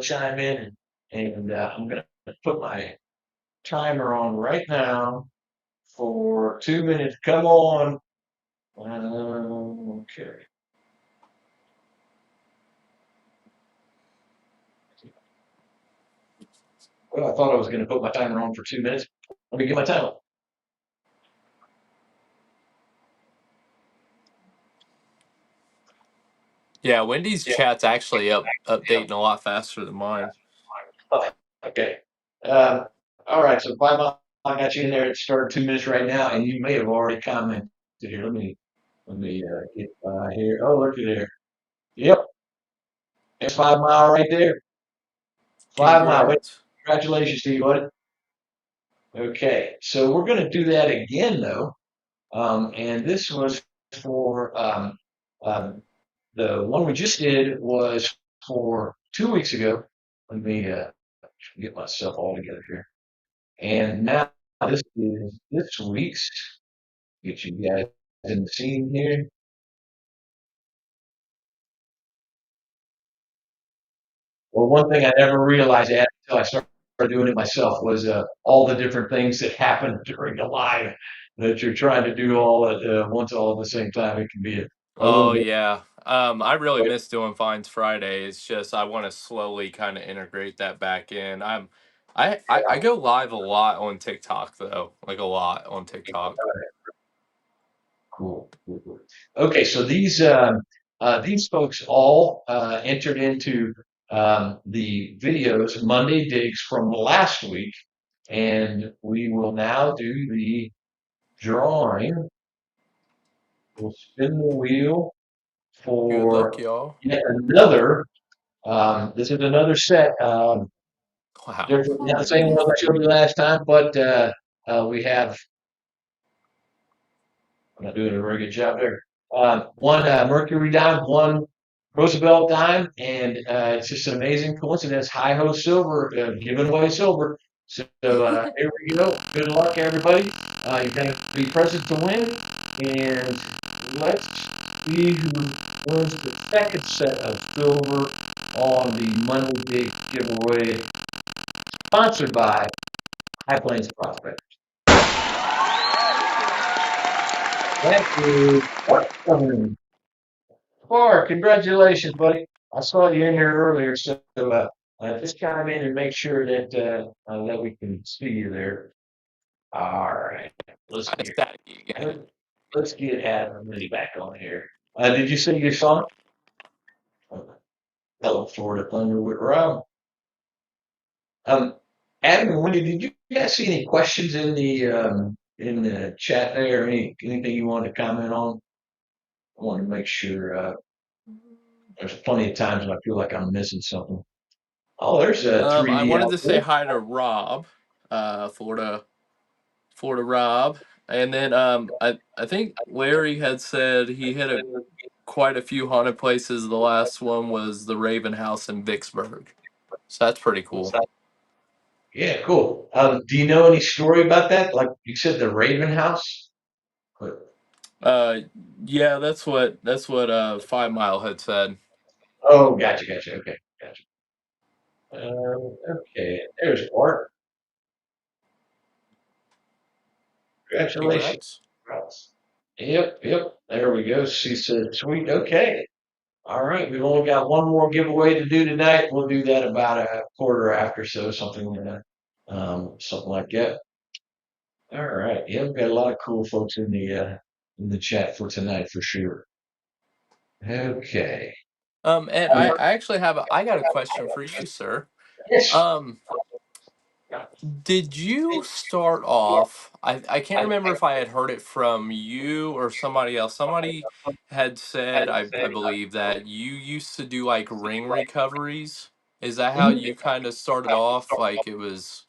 chime in, and I'm gonna put my timer on right now for 2 minutes. Come on. Okay. Well, I thought I was going to put my timer on for 2 minutes. Let me get my timer. Yeah, Wendy's chat's actually updating a lot faster than mine. Oh, okay. Uh, all right. So I got you in there. It started 2 minutes right now, and you may have already commented here. Let me get by here. Oh, look at there. Yep, there's 5 Mile right there. 5 Mile. Wait, Congrats. congratulations to you, buddy. Okay, so we're going to do that again, though. And this was for um, the one we just did was for 2 weeks ago. Let me get myself all together here. And now this is this week's. Get you guys in the scene here. Well, one thing I never realized until I started doing it myself was all the different things that happen during a live that you're trying to do all at once, all at the same time. It can be a little Oh bit. yeah. I really miss doing Finds Friday. It's just I want to slowly kind of integrate that back in. I go live a lot on TikTok though, like a lot on TikTok. Cool, cool, cool. Okay, so these folks all entered into the videos Monday digs from last week, and we will now do the drawing. We'll spin the wheel Good luck, for y'all. yet another. This is another set. Wow. Different, Oh not the my same goodness. one I showed you last time, but we have. I'm not doing a very good job there. One Mercury dime, one Roosevelt dime, and it's just an amazing coincidence. Hi-Ho Silver giving away silver. So here we go. Good luck, everybody. You're going to be present to win, and let's see who wins the second set of silver on the Monday Dig giveaway, sponsored by High Plains Prospect. That is Mark, congratulations, buddy. I saw you in here earlier, so just chime in and make sure that that we can see you there. All right, let's Kind of get staticky again. let's get Adam really back on here. Did you sing your song? Hello, Florida Thunder with Rob. Um, Adam and Wendy, did you guys see any questions in the chat there? Anything you want to comment on? I want to make sure there's plenty of times when I feel like I'm missing something. Oh, there's a I 3D wanted to say outfit. hi to Rob, Florida Rob, and then I think Larry had said he hit a quite a few haunted places. The last one was the Raven House in Vicksburg, so that's pretty cool. Yeah, cool. Do you know any story about that? Like you said, the Raven House? But- Uh, yeah, that's what 5 Mile had said. Oh, gotcha. Okay, gotcha. Okay, there's Art. Congratulations. Congrats. Yep. There we go. She said, sweet. Okay. All right. We've only got one more giveaway to do tonight. We'll do that about a quarter after, so something like that. All right. Yeah, we've got a lot of cool folks in the chat for tonight for sure. Okay. Ed, I actually I got a question for you, sir. Yes. Um, did you start off? I can't remember if I had heard it from you or somebody else. Somebody had said, I believe that you used to do like ring recoveries. Is that how you kind of started off? Like it was.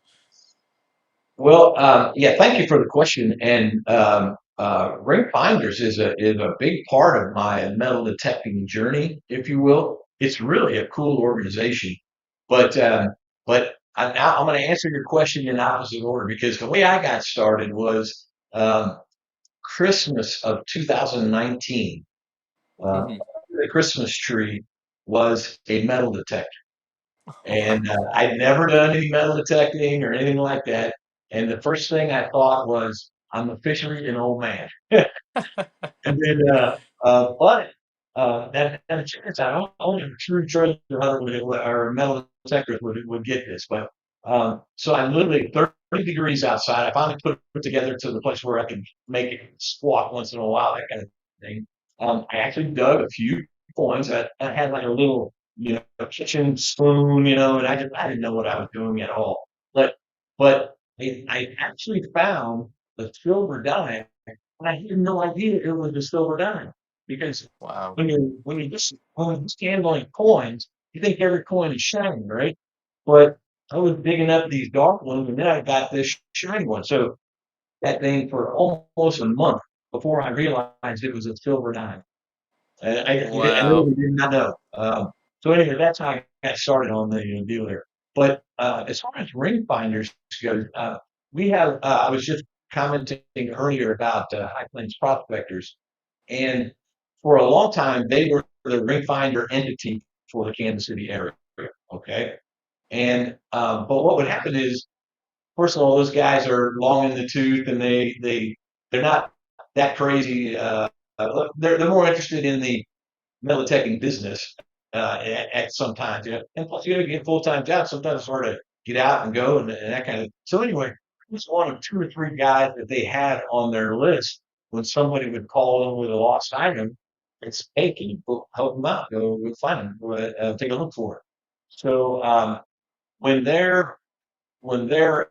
Well, yeah, thank you for the question. And Ring Finders is a big part of my metal detecting journey, if you will. It's really a cool organization, but now I'm going to answer your question in opposite order because the way I got started was Christmas of 2019. Uh, Mhm. the Christmas tree was a metal detector. And I'd never done any metal detecting or anything like that. And the first thing I thought was, I'm officially an old man. And then, but that turns out only a true treasure hunter or metal detectors would get this. But so I'm literally 30 degrees outside. I finally put it together to the place where I can make it squawk once in a while, that kind of thing. I actually dug a few coins. I had like a little, kitchen spoon, and I didn't know what I was doing at all. But I actually found the silver dime and I had no idea it was a silver dime because Wow. when you just gambling coins, you think every coin is shiny, right? But I was digging up these dark ones, and then I got this shiny one. So that thing for almost a month before I realized it was a silver dime. I Wow. literally did not know. So anyway, that's how I got started on the deal there. But as far as ring finders go, we have. I was just commenting earlier about High Plains prospectors, and for a long time they were the ring finder entity for the Kansas City area. Okay, and but what would happen is, first of all, those guys are long in the tooth, and they're not that crazy. They're more interested in the military business at sometimes, and plus you got to get full time jobs. Sometimes it's hard to get out and go and that kind of. So anyway, he's one of two or three guys that they had on their list when somebody would call them with a lost item. It's hey, can you help them out? Go find them. Take a look for it. So when they're when their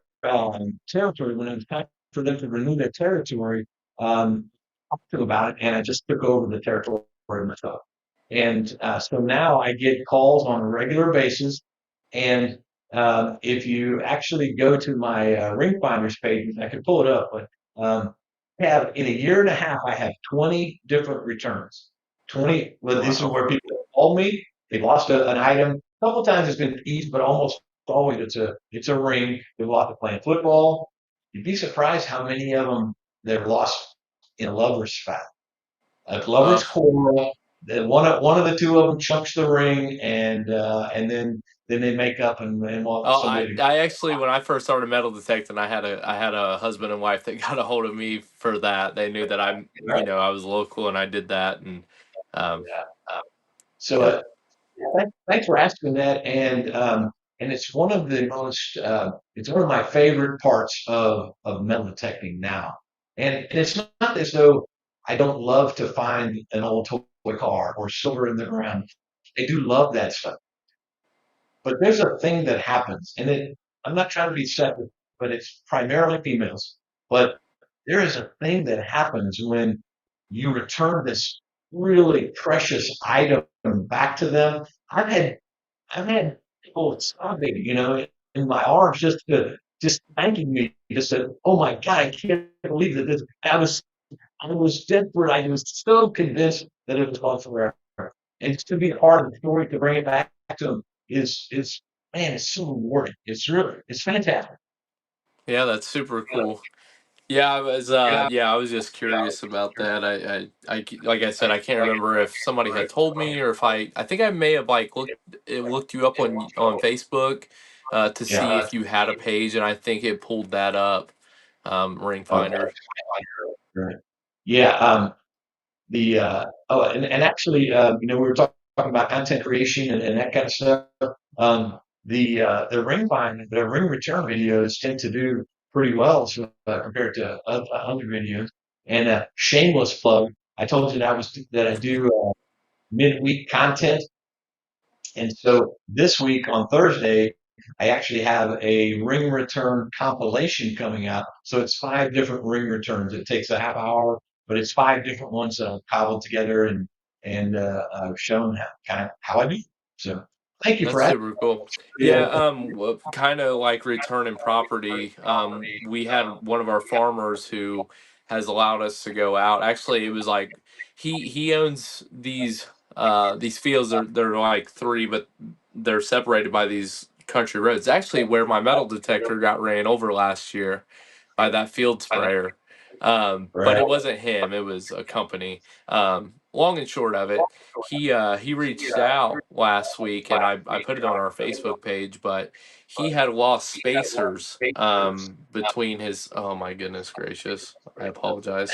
territory, when it was time for them to renew their territory, talked to them about it, and I just took over the territory myself. And so now I get calls on a regular basis. And if you actually go to my ring finders page, I can pull it up, but I have in a year and a half, I have 20 different returns. 20, well, this is Wow. where people call me. They lost an item. A couple times it's been thieves, but almost always it's a ring. They've lost it playing football. You'd be surprised how many of them they've lost in lover's foul. A lover's Uh, quarrel. Then one of the two of them chunks the ring, and then they make up and want Oh, somebody to. I actually, when I first started metal detecting, I had a husband and wife that got a hold of me for that. They knew that I was local and I did that, and Um, So yeah, thanks for asking that, and it's one of the most it's one of my favorite parts of metal detecting now. And it's not as though I don't love to find an old toy car or silver in the ground. I do love that stuff. But there's a thing that happens, and I'm not trying to be separate, but it's primarily females. But there is a thing that happens when you return this really precious item back to them. I've had people sobbing, in my arms just thanking me, just said, "Oh my God, I can't believe that this." I was desperate. I was so convinced that it was gone forever. And to be a part of the story, to bring it back to them is man, it's so rewarding. It's fantastic. yeah, that's super cool. Yeah, I was just curious about that. Like I said, I can't remember if somebody had told me or if I think I may have like looked you up on Facebook to see Yeah. if you had a page, and I think it pulled that up, Ring Okay. Finder. Right. Yeah. And actually, we were talking about content creation and that kind of stuff. The the ring return videos tend to do pretty well, so, compared to other videos. And shameless plug, I told you that I do midweek content. And so this week on Thursday, I actually have a ring return compilation coming out. So it's 5 different ring returns. It takes a half hour, but it's 5 different ones that I've cobbled together and I've shown kind of how I do. So thank you for That's asking. super cool. Yeah. Yeah, kind of like returning property. We had one of our farmers who has allowed us to go out. Actually, it was like he owns these fields. They're like three, but they're separated by these country roads. Actually, where my metal detector got ran over last year by that field sprayer. But Right. it wasn't him; it was a company. Long and short of it, he reached out last week, and I put it on our Facebook page, but he had lost spacers between his. Oh my goodness gracious! I apologize.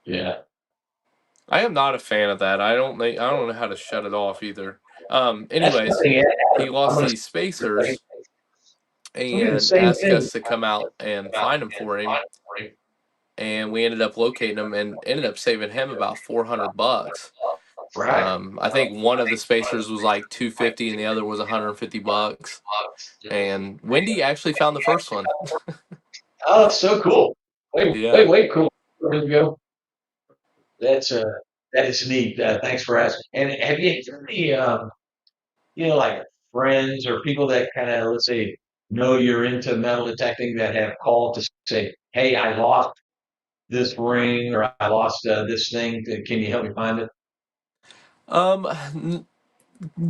Yeah. I am not a fan of that. I don't know how to shut it off either. That's Anyways, nothing. he I'm lost going these spacers to do the and same asked thing. us to come out and find them for him, and we ended up locating him and ended up saving him about $400. Right. I think one of the spacers was like 250 and the other was $150. And Wendy actually found the first one. Oh, that's so cool. Wait, wait, Yeah. wait, cool. There we go. That's that is neat. Thanks for asking. And have you had any like friends or people that kind of, let's say, know you're into metal detecting that have called to say, "Hey, I lost this ring or I lost this thing. Can you help me find it?" Um,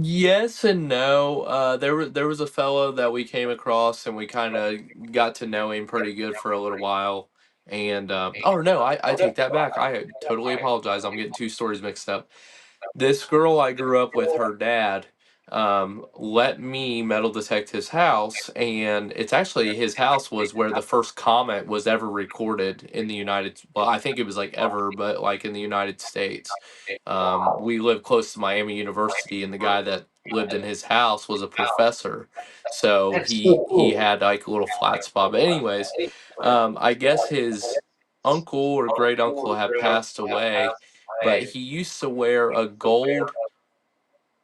Yes and no. There was a fellow that we came across, and we kind of got to know him pretty good for a little while. And oh no, I take that back. I totally apologize. I'm getting two stories mixed up. This girl I grew up with, her dad, let me metal detect his house, and it's actually his house was where the first comet was ever recorded in the United. Well, I think it was like ever, but like in the United States. We live close to Miami University, and the guy that lived in his house was a professor, so That's so he cool. had like a little flat spot. But anyways, I guess his uncle or great uncle had passed away, but he used to wear a gold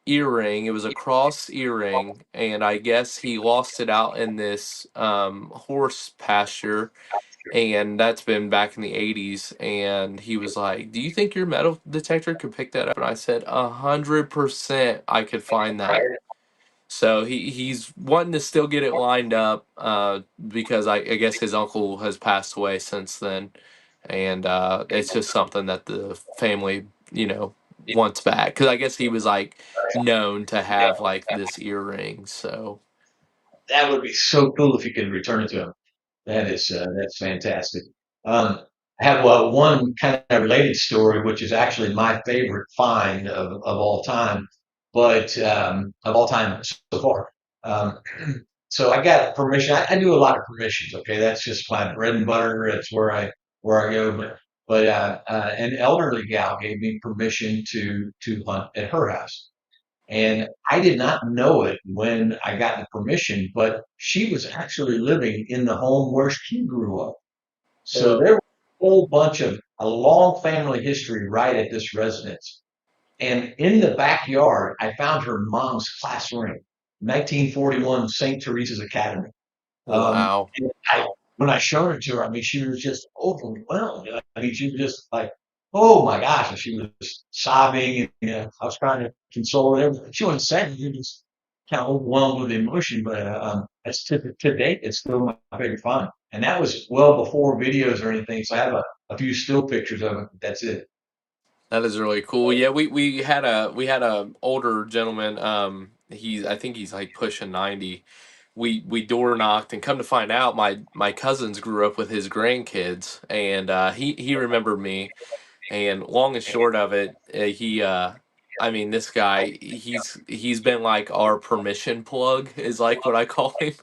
earring. It was a cross earring, and I guess he lost it out in this horse pasture, and that's been back in the 80s. And he was like, "Do you think your metal detector could pick that up?" And I said, 100% I could find that. So he's wanting to still get it lined up because I guess his uncle has passed away since then, and it's just something that the family wants back because I guess he was like known to have like this earring. So That would be so cool if you could return it to him. That's fantastic. Um, I have one kind of related story, which is actually my favorite find of all time, but of all time so far. Um, so I got permission. I do a lot of permissions. Okay, that's just my bread and butter. That's where I go. but an elderly gal gave me permission to hunt at her house. And I did not know it when I got the permission, but she was actually living in the home where she grew up. So Oh, there was a whole bunch of a long family history right at this residence. And in the backyard, I found her mom's class ring, 1941 St. Teresa's Academy. wow. And when I showed it to her, I mean, she was just overwhelmed. I mean, she was just like, "Oh my gosh!" And she was sobbing, and I was trying to console her. She wasn't sad; she was just kind of overwhelmed with emotion. But it's to date, it's still my favorite find, and that was well before videos or anything. So I have a few still pictures of it. That's it. That is really cool. Yeah, we had a older gentleman. I think he's like pushing 90. We door knocked and come to find out, my cousins grew up with his grandkids, and he remembered me. And long and short of it, I mean, this guy, he's been like our permission plug, is like what I call him,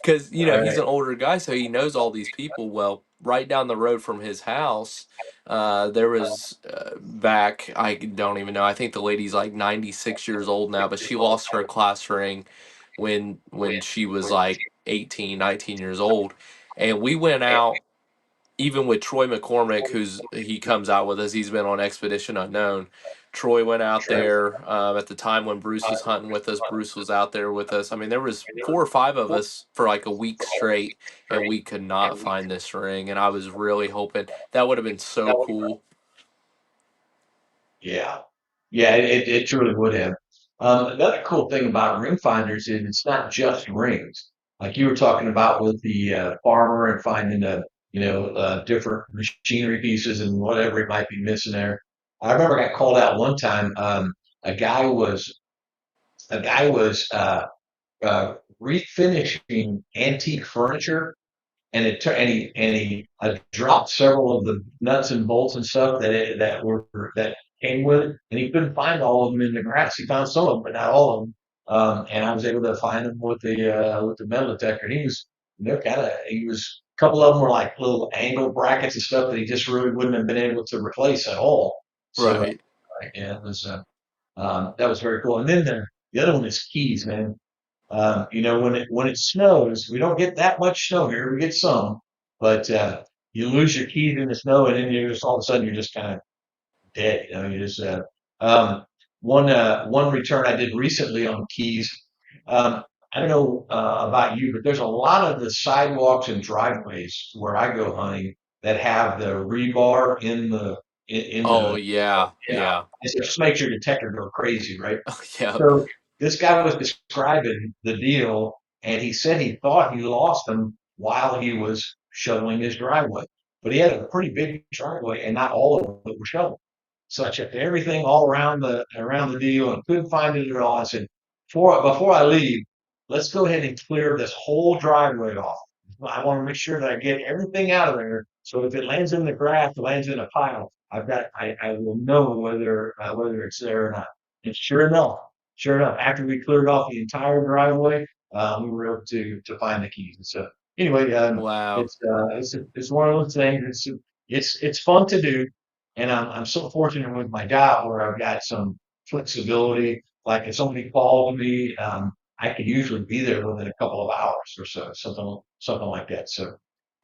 because All he's right. an older guy, so he knows all these people. Well, right down the road from his house, there was back, I don't even know. I think the lady's like 96 years old now, but she lost her class ring when she was like 18, 19 years old, and we went out even with Troy McCormick, he comes out with us. He's been on Expedition Unknown. Troy went out there at the time when Bruce was hunting with us. Bruce was out there with us. I mean, there was 4 or 5 of us for like a week straight, and we could not find this ring. And I was really hoping that would have been so cool. Yeah. Yeah, it truly would have. Another cool thing about ring finders is it's not just rings. Like you were talking about with the farmer and finding the, different machinery pieces and whatever it might be missing there. I remember I got called out one time. A guy was a guy was refinishing antique furniture, and he dropped several of the nuts and bolts and stuff that came with it, and he couldn't find all of them in the grass. He found some of them, but not all of them. And I was able to find them with the metal detector. And he was a couple of them were like little angle brackets and stuff that he just really wouldn't have been able to replace at all. So Right. yeah, it was that was very cool. And then the other one is keys, man. When it snows, we don't get that much snow here. We get some, but you lose your keys in the snow, and then you just all of a sudden you're just kind of dead. You just um, one return I did recently on keys. I don't know about you, but there's a lot of the sidewalks and driveways where I go hunting that have the rebar in Oh the yeah, yeah. yeah, It just makes your detector go crazy, right? yep, So this guy was describing the deal, and he said he thought he lost them while he was shoveling his driveway. But he had a pretty big driveway, and not all of it were shoveled. So I checked everything all around the deal and couldn't find it at all. I said, before I leave, let's go ahead and clear this whole driveway off. I want to make sure that I get everything out of there. So if it lands in the grass, lands in a pile, I will know whether it's there or not. And sure enough, after we cleared off the entire driveway, we were able to find the keys. And so anyway, wow, it's one of those things. It's fun to do, and I'm so fortunate with my job where I've got some flexibility. Like if somebody called me, I could usually be there within a couple of hours or so, something like that. So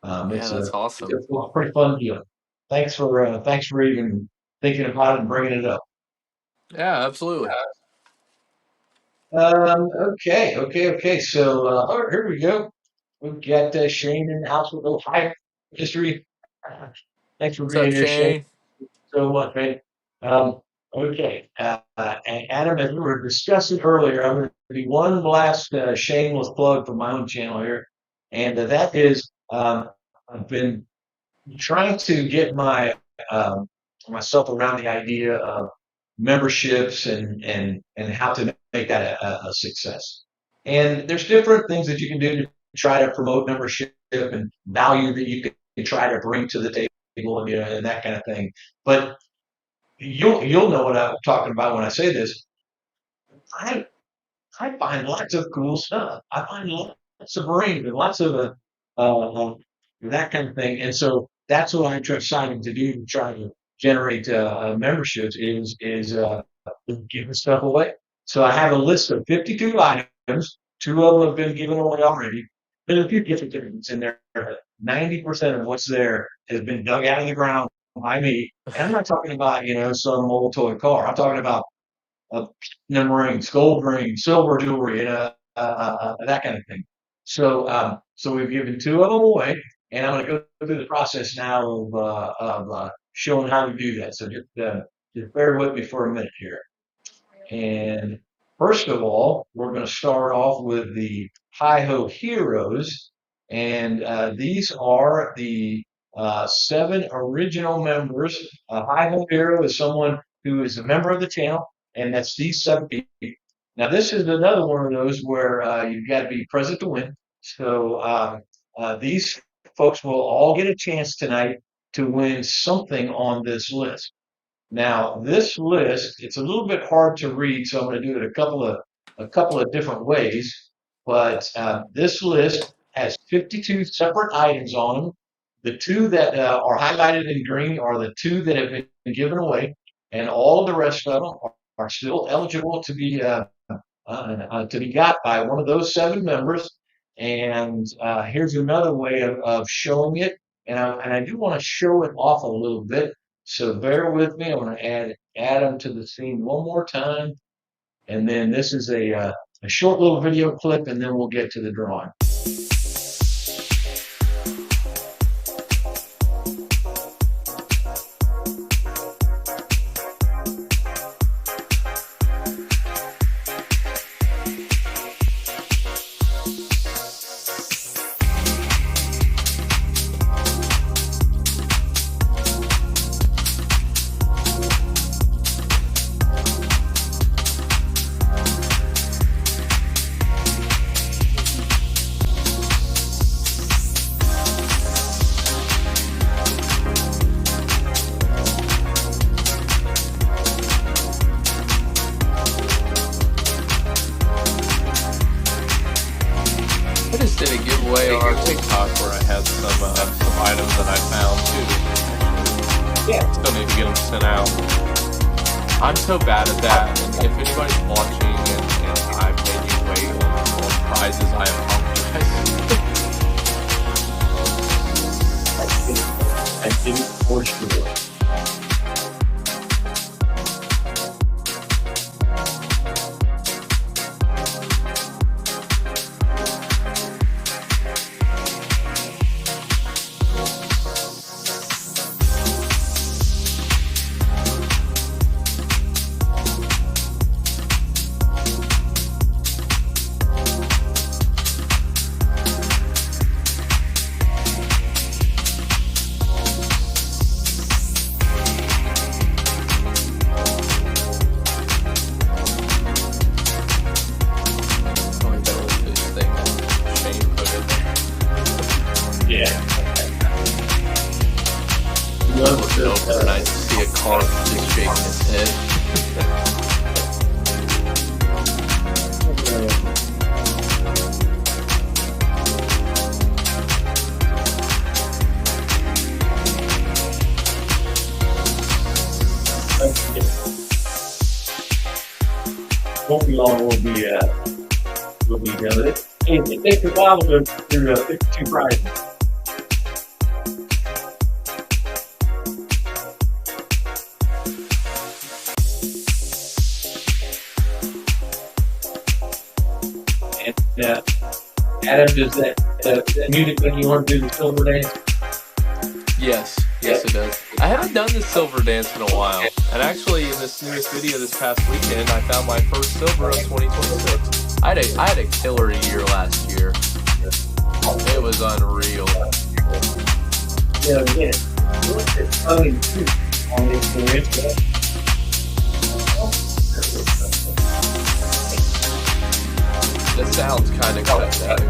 yeah, that's it's awesome. a pretty fun deal. Thanks for even thinking about it and bringing it up. Yeah, absolutely. Okay. So all right, here we go. We've got Shane in the house with a little higher history. Thanks for What's up, being here, Shane. Shane? So much, man. Um, okay. And Adam, as we were discussing earlier, I'm going to do one last shameless plug for my own channel here, and that is I've been trying to get myself around the idea of memberships and how to make that a success. And there's different things that you can do to try to promote membership and value that you can try to bring to the table and that kind of thing. But you'll know what I'm talking about when I say this. I I find lots of cool stuff. I find lots of rings and lots of that kind of thing. And so that's what I decided to do to try to generate memberships is giving stuff away. So I have a list of 52 items. Two of them have been given away already. There's a few different things in there. 90% of what's there has been dug out of the ground by me. And I'm not talking about, some old toy car. I'm talking about platinum rings, gold rings, silver jewelry, that kind of thing. So we've given two of them away, and I'm going to go through the process now of showing how to do that. So just bear with me for a minute here. And first of all, we're going to start off with the Hi-Ho Heroes. And these are the 7 original members. Hi-Ho Hero is someone who is a member of the channel, and that's these 7 people. Now, this is another one of those where you've got to be present to win. So these folks will all get a chance tonight to win something on this list. Now, this list, it's a little bit hard to read, so I'm going to do it a couple of different ways. But this list has 52 separate items on them. The 2 that are highlighted in green are the 2 that have been given away, and all of the rest of them are still eligible to be got by one of those 7 members. And here's another way of showing it, and I do want to show it off a little bit. So bear with me. I'm going to add them to the scene one more time. And then this is a short little video clip, and then we'll get to the drawing. I just did a giveaway on our TikTok where I had some items that I found too. Yeah. Still need to get them sent out. I'm so bad at that. And if anybody's watching and I've made you wait on prizes, I apologize. I didn't force you. Yeah. Love it overnight to see a car just shaking its head. Won't be long. We'll be done with it. It takes a while to go through 52 prizes. And Adam, does that music make you want to do the silver dance? Yes, it does. I haven't done the silver dance in a while. And actually, in this newest video this past weekend, I found my first silver of 2026. I had a killer year last year. It was unreal. Yeah, again, look at tongue too on this experience. The sound's kind of cut out.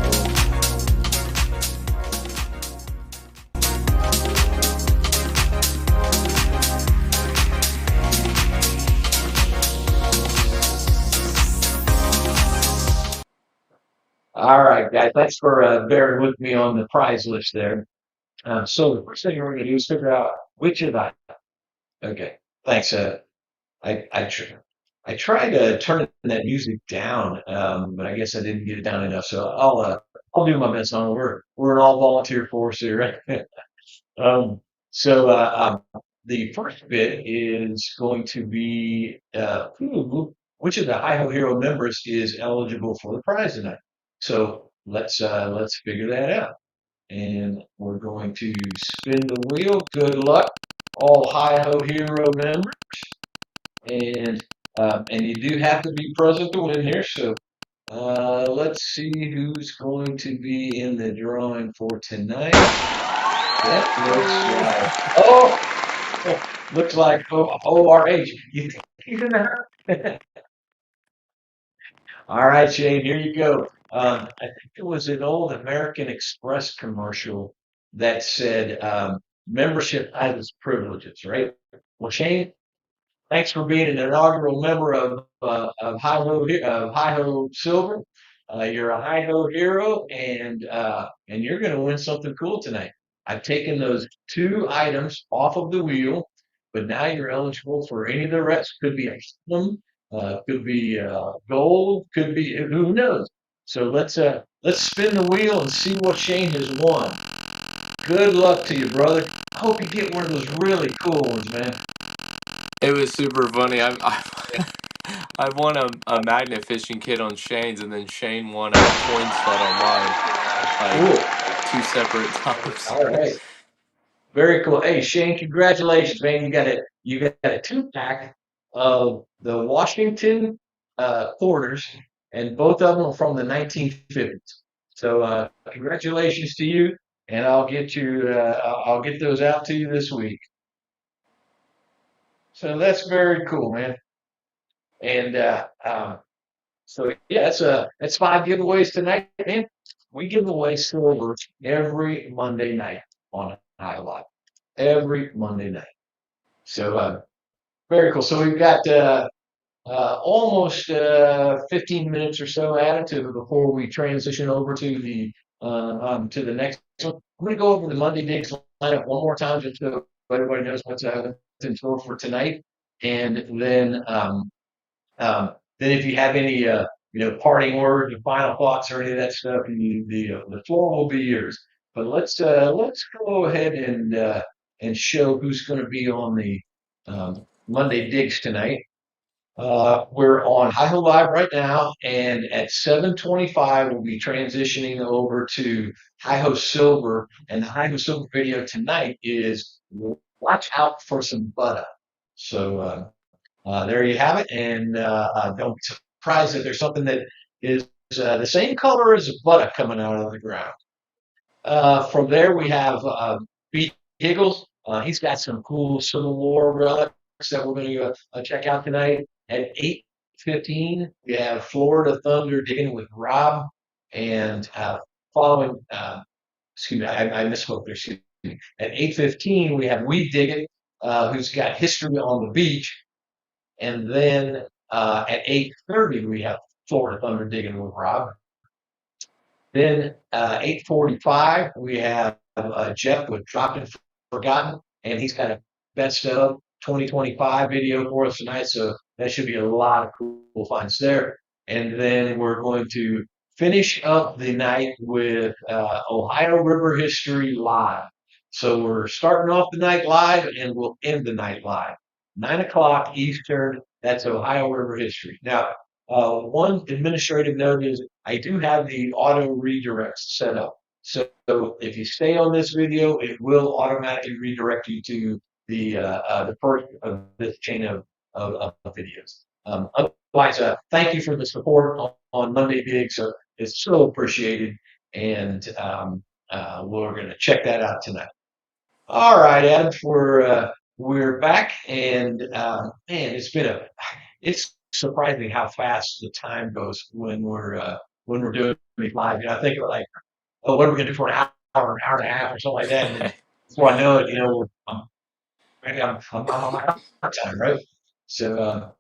All right, guys, thanks for bearing with me on the prize list there. So the first thing we're going to do is figure out which of the. Okay, thanks. I I tr I tried turning that music down, but I guess I didn't get it down enough. So I'll do my best on it. We're an all volunteer force here, right? Um, so the first bit is going to be which of the Hi Ho Hero members is eligible for the prize tonight. So let's figure that out. And we're going to spin the wheel. Good luck, all Hi Ho Hero members. And you do have to be present to win here. So let's see who's going to be in the drawing for tonight. That looks like ORH. You think he's in there? All right, Shane, here you go. I think it was an old American Express commercial that said membership has its privileges, right? Well, Shane, thanks for being an inaugural member of Hi Ho Silver. You're a Hi Ho hero, and you're going to win something cool tonight. I've taken those two items off of the wheel, but now you're eligible for any of the rest. Could be a platinum, could be gold, could be who knows. So let's spin the wheel and see what Shane has won. Good luck to you, brother. I hope you get one of those really cool ones, man. It was super funny. I won a magnet fishing kit on Shane's, and then Shane won a coin sled on mine, like Cool. two separate times. All right. Very cool. Hey, Shane, congratulations, man. You got a two pack of the Washington quarters, and both of them are from the 1950s. So congratulations to you, and I'll get those out to you this week. So that's very cool, man. And so yeah, that's five giveaways tonight, man. We give away silver every Monday night on High Life. Every Monday night. So very cool. So we've got almost 15 minutes or so added to before we transition over to the next one. I'm going to go over the Monday Digs lineup one more time just so everybody knows what's in store for tonight, and then if you have any parting words or final thoughts or any of that stuff, the floor will be yours. But let's go ahead and show who's going to be on the Monday Digs tonight. We're on Hi Ho Live right now, and at 7:25 we'll be transitioning over to Hi Ho Silver, and the Hi Ho Silver video tonight is watch out for some butter. So there you have it, and don't be surprised if there's something that is the same color as a buttock coming out of the ground. From there, we have Pete Higgles. He's got some cool Civil War relics that we're going to check out tonight. At 8:15, we have Florida Thunder digging with Rob, and following. Excuse me, I misspoke there. Excuse me. At 8:15, we have Weed Digging, who's got history on the beach, and then at 8:30, we have Florida Thunder digging with Rob. Then 8:45, we have Jeff with Dropped and Forgotten, and he's got a best of 2025 video for us tonight. So that should be a lot of cool finds there. And then we're going to finish up the night with Ohio River History Live. So we're starting off the night live, and we'll end the night live. 9 o'clock Eastern. That's Ohio River History. Now, one administrative note is I do have the auto redirects set up. So if you stay on this video, it will automatically redirect you to the first of this chain of videos. Otherwise, thank you for the support on Monday Big. So it's so appreciated, and we're going to check that out tonight. All right, Adam, we're back, and man, it's surprising how fast the time goes when we're doing these live. I think like, oh, what are we gonna do for an hour and a half, or something like that, and then before I know it, I'm on my time, right? So,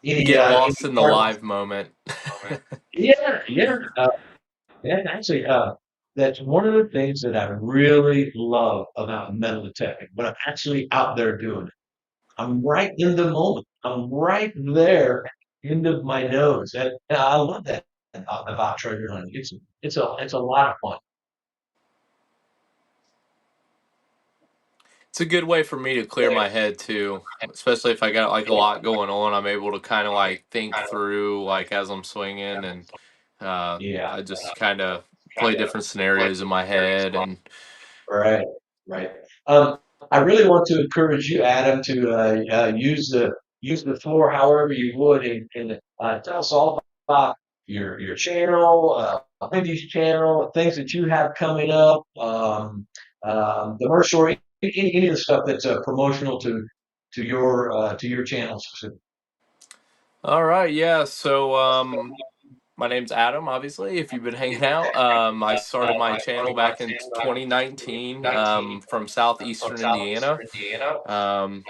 You get lost any in the part? live moment. Yeah, yeah, yeah. Actually, that's one of the things that I really love about metal detecting when I'm actually out there doing it. I'm right in the moment. I'm right there at the end of my nose. And I love that about treasure hunting. It's a lot of fun. It's a good way for me to clear my head too, especially if I got like a lot going on. I'm able to kind of like think through like as I'm swinging, and Yeah. I just kind of play different scenarios in my head. And Right, right. Um, I really want to encourage you, Adam, to use the floor however you would, and tell us all about your channel, Wendy's channel, things that you have coming up, the merch store, any of the stuff that's promotional to your channel specifically. all right, yeah. So my name's Adam. Obviously, if you've been hanging out, I started my channel back in 2019 from southeastern Indiana. Um,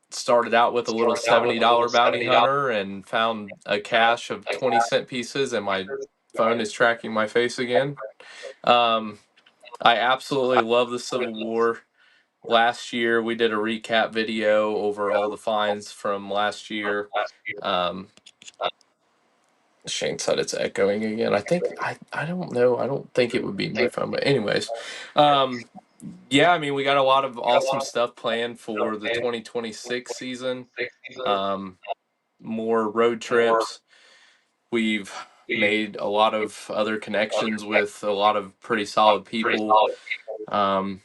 Started out with a little $70 bounty hunter and found a cache of 20-cent pieces, and my phone is tracking my face again. Um, I absolutely love the Civil War. Last year, we did a recap video over all the finds from last year. Um, Shane said it's echoing again. I don't know. I don't think it would be my phone, but anyways, um, yeah. I mean, we got a lot of awesome stuff planned for the 2026 season. Um, More road trips. We've made a lot of other connections with a lot of pretty solid people. Um,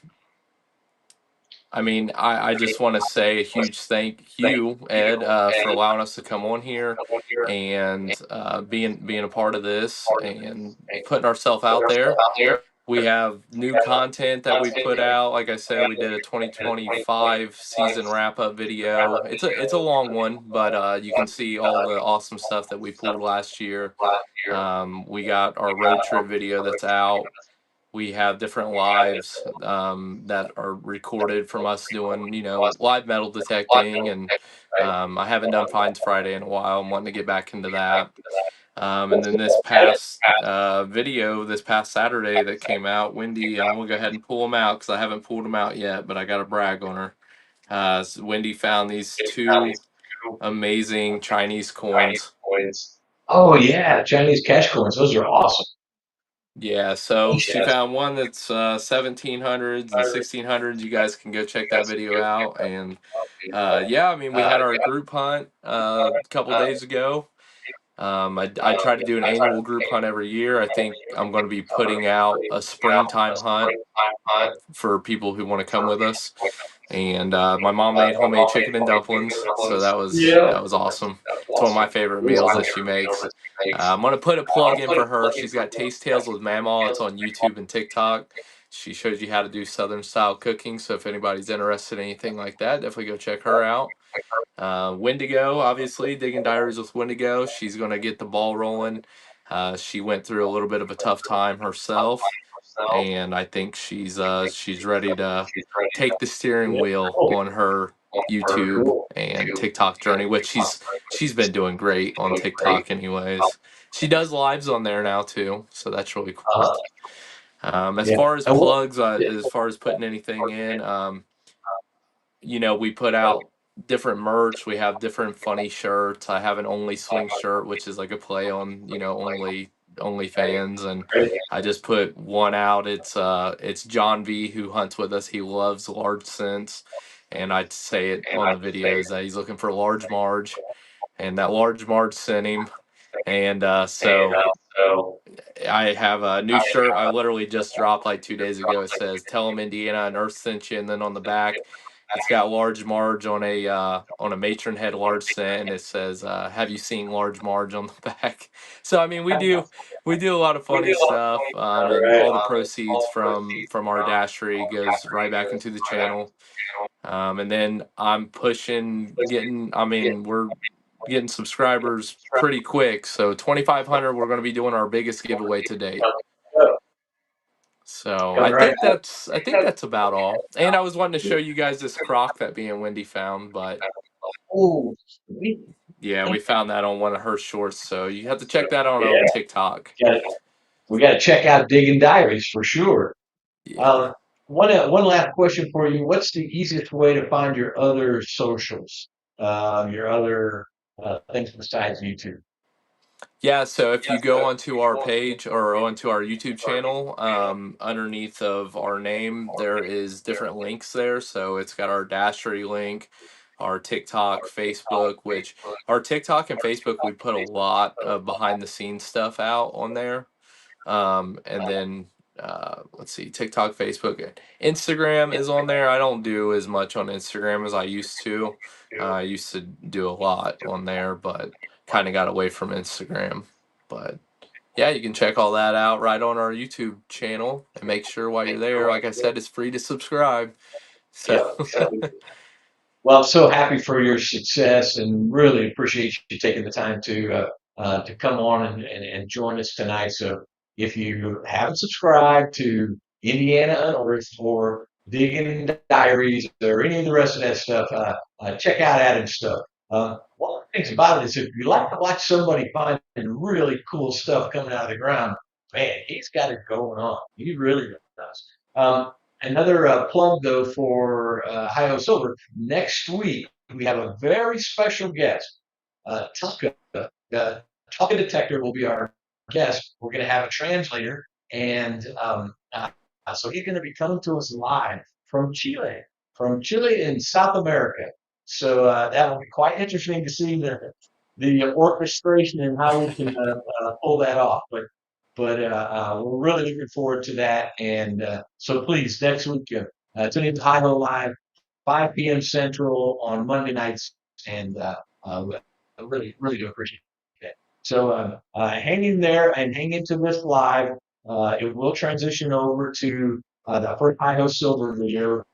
I mean, I just want to say a huge thank you, Ed, for allowing us to come on here and being a part of this and putting ourselves out there. We have new content that we put out. Like I said, we did a 2025 season wrap up video. It's a long one, but you can see all the awesome stuff that we pulled last year. We got our road trip video that's out. We have different lives that are recorded from us doing, live metal detecting. And I haven't done Finds Friday in a while. I'm wanting to get back into that. And then this past video, this past Saturday that came out, Wendy, I'm gonna go ahead and pull them out because I haven't pulled them out yet, but I got to brag on her. So Wendy found these two amazing Chinese coins. Oh yeah, Chinese cash coins. Those are awesome. Yeah, so she found one that's 1700s and 1600s. You guys can go check that video out. And yeah, I mean, we had our group hunt a couple days ago. I try to do an annual group hunt every year. I think I'm going to be putting out a springtime hunt for people who want to come with us. And my mom made homemade chicken and dumplings, so Yeah. that was awesome. It's one of my favorite meals that she makes. I'm gonna put a plug in for her. She's got Taste Tales with Mamaw. It's on YouTube and TikTok. She shows you how to do Southern style cooking. So if anybody's interested in anything like that, definitely go check her out. Wendigo, obviously, Digging Diaries with Wendigo. She's gonna get the ball rolling. She went through a little bit of a tough time herself, and I think she's ready to take the steering wheel on her YouTube and TikTok journey, which she's been doing great on TikTok anyways. She does lives on there now too, so that's really cool. As Yeah. far as And what? plugs, as far as putting anything in, we put out different merch. We have different funny shirts. I have an Only Swing shirt, which is like a play on, only fans. And I just put one out. It's John V who hunts with us. He loves large scents. And I'd say it on the videos that he's looking for large Marge, and that large Marge sent him. And so I have a new shirt I literally just dropped like 2 days ago. It says "Tell them Indiana and Earth sent you," and then on the back, it's got Large Marge on a matron head large scent, and it says "Have you seen Large Marge" on the back. So I mean, we do a lot of funny stuff, and all the proceeds from our dashery goes right back into the channel. And then I'm pushing, I mean, we're getting subscribers pretty quick. So 2,500, we're going to be doing our biggest giveaway to date. So I think that's about all. And I was wanting to show you guys this croc that me and Wendy found, but Oh, sweet. yeah, we found that on one of her shorts. So you have to check that out on TikTok. Yeah. we got to check out Digging Diaries for sure. Yeah. Um, one last question for you. What's the easiest way to find your other socials, your other things besides YouTube? Yeah, so if you go onto our page or onto our YouTube channel, underneath of our name, there is different links there. So it's got our Dashery link, our TikTok, Facebook, which our TikTok and Facebook, we put a lot of behind the scenes stuff out on there. And then let's see, TikTok, Facebook, Instagram is on there. I don't do as much on Instagram as I used to. I used to do a lot on there, but kind of got away from Instagram. But yeah, you can check all that out right on our YouTube channel, and make sure while you're there, like I said, it's free to subscribe. So Yeah. Well, I'm so happy for your success and really appreciate you taking the time to come on and join us tonight. So if you haven't subscribed to Indiana Unearthed or Digging Diaries or any of the rest of that stuff, check out Adam's stuff. One of the things about it is if you like to watch somebody find really cool stuff coming out of the ground, man, he's got it going on. He really does. Another plug though for Hi-Ho Silver. Next week we have a very special guest. Tuska, the Tuska Detector will be our guest. We're going to have a translator, and so he's going to be coming to us live from Chile in South America. So that will be quite interesting to see the orchestration and how we can pull that off. But we're really looking forward to that. And so please, next week, tune in to Hi Ho Live, 5 p.m. Central on Monday nights. And I really, really do appreciate that. So hang in there and hang into this live. It will transition over to the first Hi Ho Silver video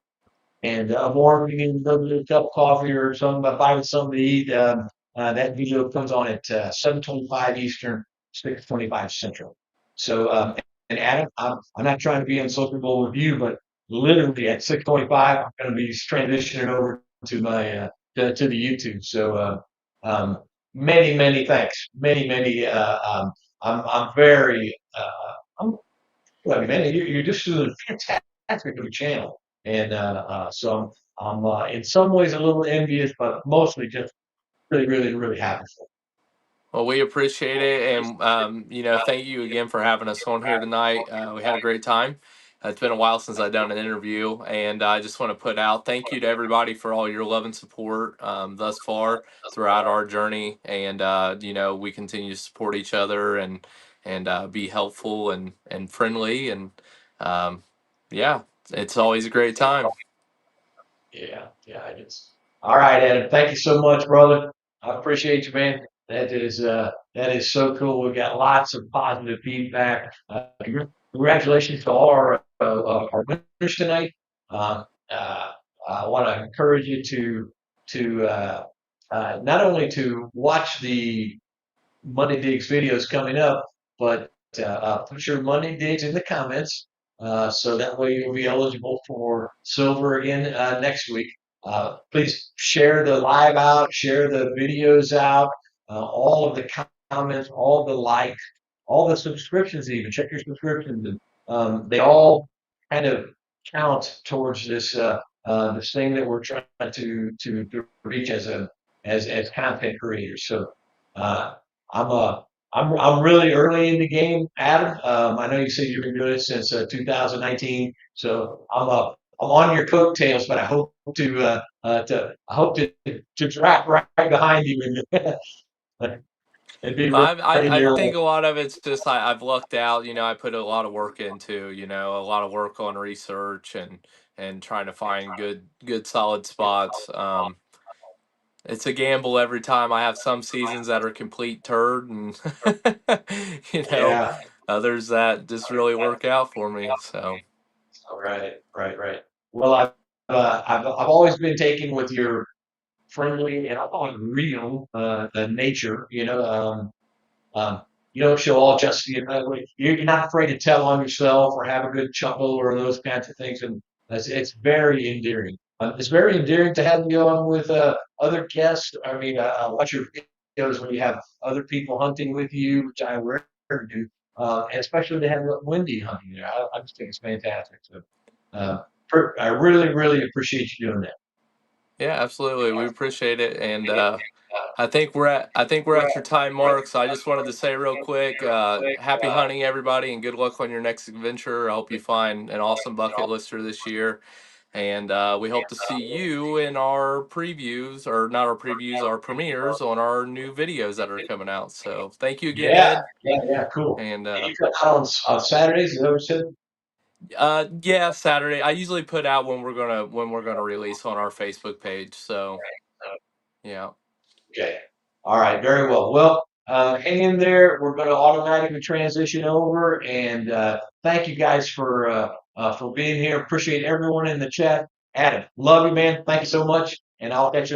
and more, you can go get a cup of coffee or something, buy with something to eat. That video comes on at 7:25 Eastern, 6:25 Central. So, and Adam, I'm not trying to be unsociable with you, but literally at 6:25, I'm going to be transitioning over to my to the YouTube. So, many, many thanks, many. I'm very, I'm well, man, you're just doing fantastic of a channel, and so I'm in some ways a little envious, but mostly just really, really, really happy for well, we appreciate it, and thank you again for having us on here tonight. We had a great time. It's been a while since I've done an interview, and I just want to put out thank you to everybody for all your love and support thus far throughout our journey. And we continue to support each other and be helpful and friendly, and um, yeah, it's always a great time. you. Yeah, it is. All right, Adam, thank you so much, brother. I appreciate you, man. That is so cool. We've got lots of positive feedback. Congratulations to all our winners tonight. Um, uh, I want to encourage you to not only to watch the Monday Digs videos coming up, but put your Monday Digs in the comments so that way you'll be eligible for silver again next week. Please share the live out, share the videos out, all of the comments, all the likes, all the subscriptions, even check your subscriptions. And, they all kind of count towards this thing that we're trying to reach as content creators. So uh, I'm I'm really early in the game, Adam. I know you said you've been doing it since 2019, so I'm on your coattails, but I hope to drop right behind you and be I, right in I there. think a lot of it's just I've lucked out. I put a lot of work into, a lot of work on research and trying to find good solid spots. It's a gamble every time. I have some seasons that are complete turd, and you know, Yeah. others that just really work out for me. So Right. Well, I've always been taken with your friendly and I call it real nature. Um, you don't show all just you're not afraid to tell on yourself or have a good chuckle or those kinds of things, and it's very endearing. It's very endearing to have you on with other guests. I mean, watch your videos when you have other people hunting with you, which I rarely do. and especially to have Wendy hunting there. I just think it's fantastic. So I really, really appreciate you doing that. Yeah, absolutely. We appreciate it, and I think we're at your time mark. So I just wanted to say real quick, happy hunting, everybody, and good luck on your next adventure. I hope you find an awesome bucket lister this year, and we hope to see you in our previews, or not our previews, our premieres on our new videos that are coming out. So thank you again, Yeah, Ed, yeah, yeah, cool. and And you cut on Saturdays, is that what you said? yeah, Saturday. I usually put out when we're gonna release on our Facebook page. So yeah. Okay. All right. Very well. Well, hang in there. We're going to automatically transition over, and thank you guys for being here. Appreciate everyone in the chat. Adam, love you, man. Thank you so much, and I'll catch you.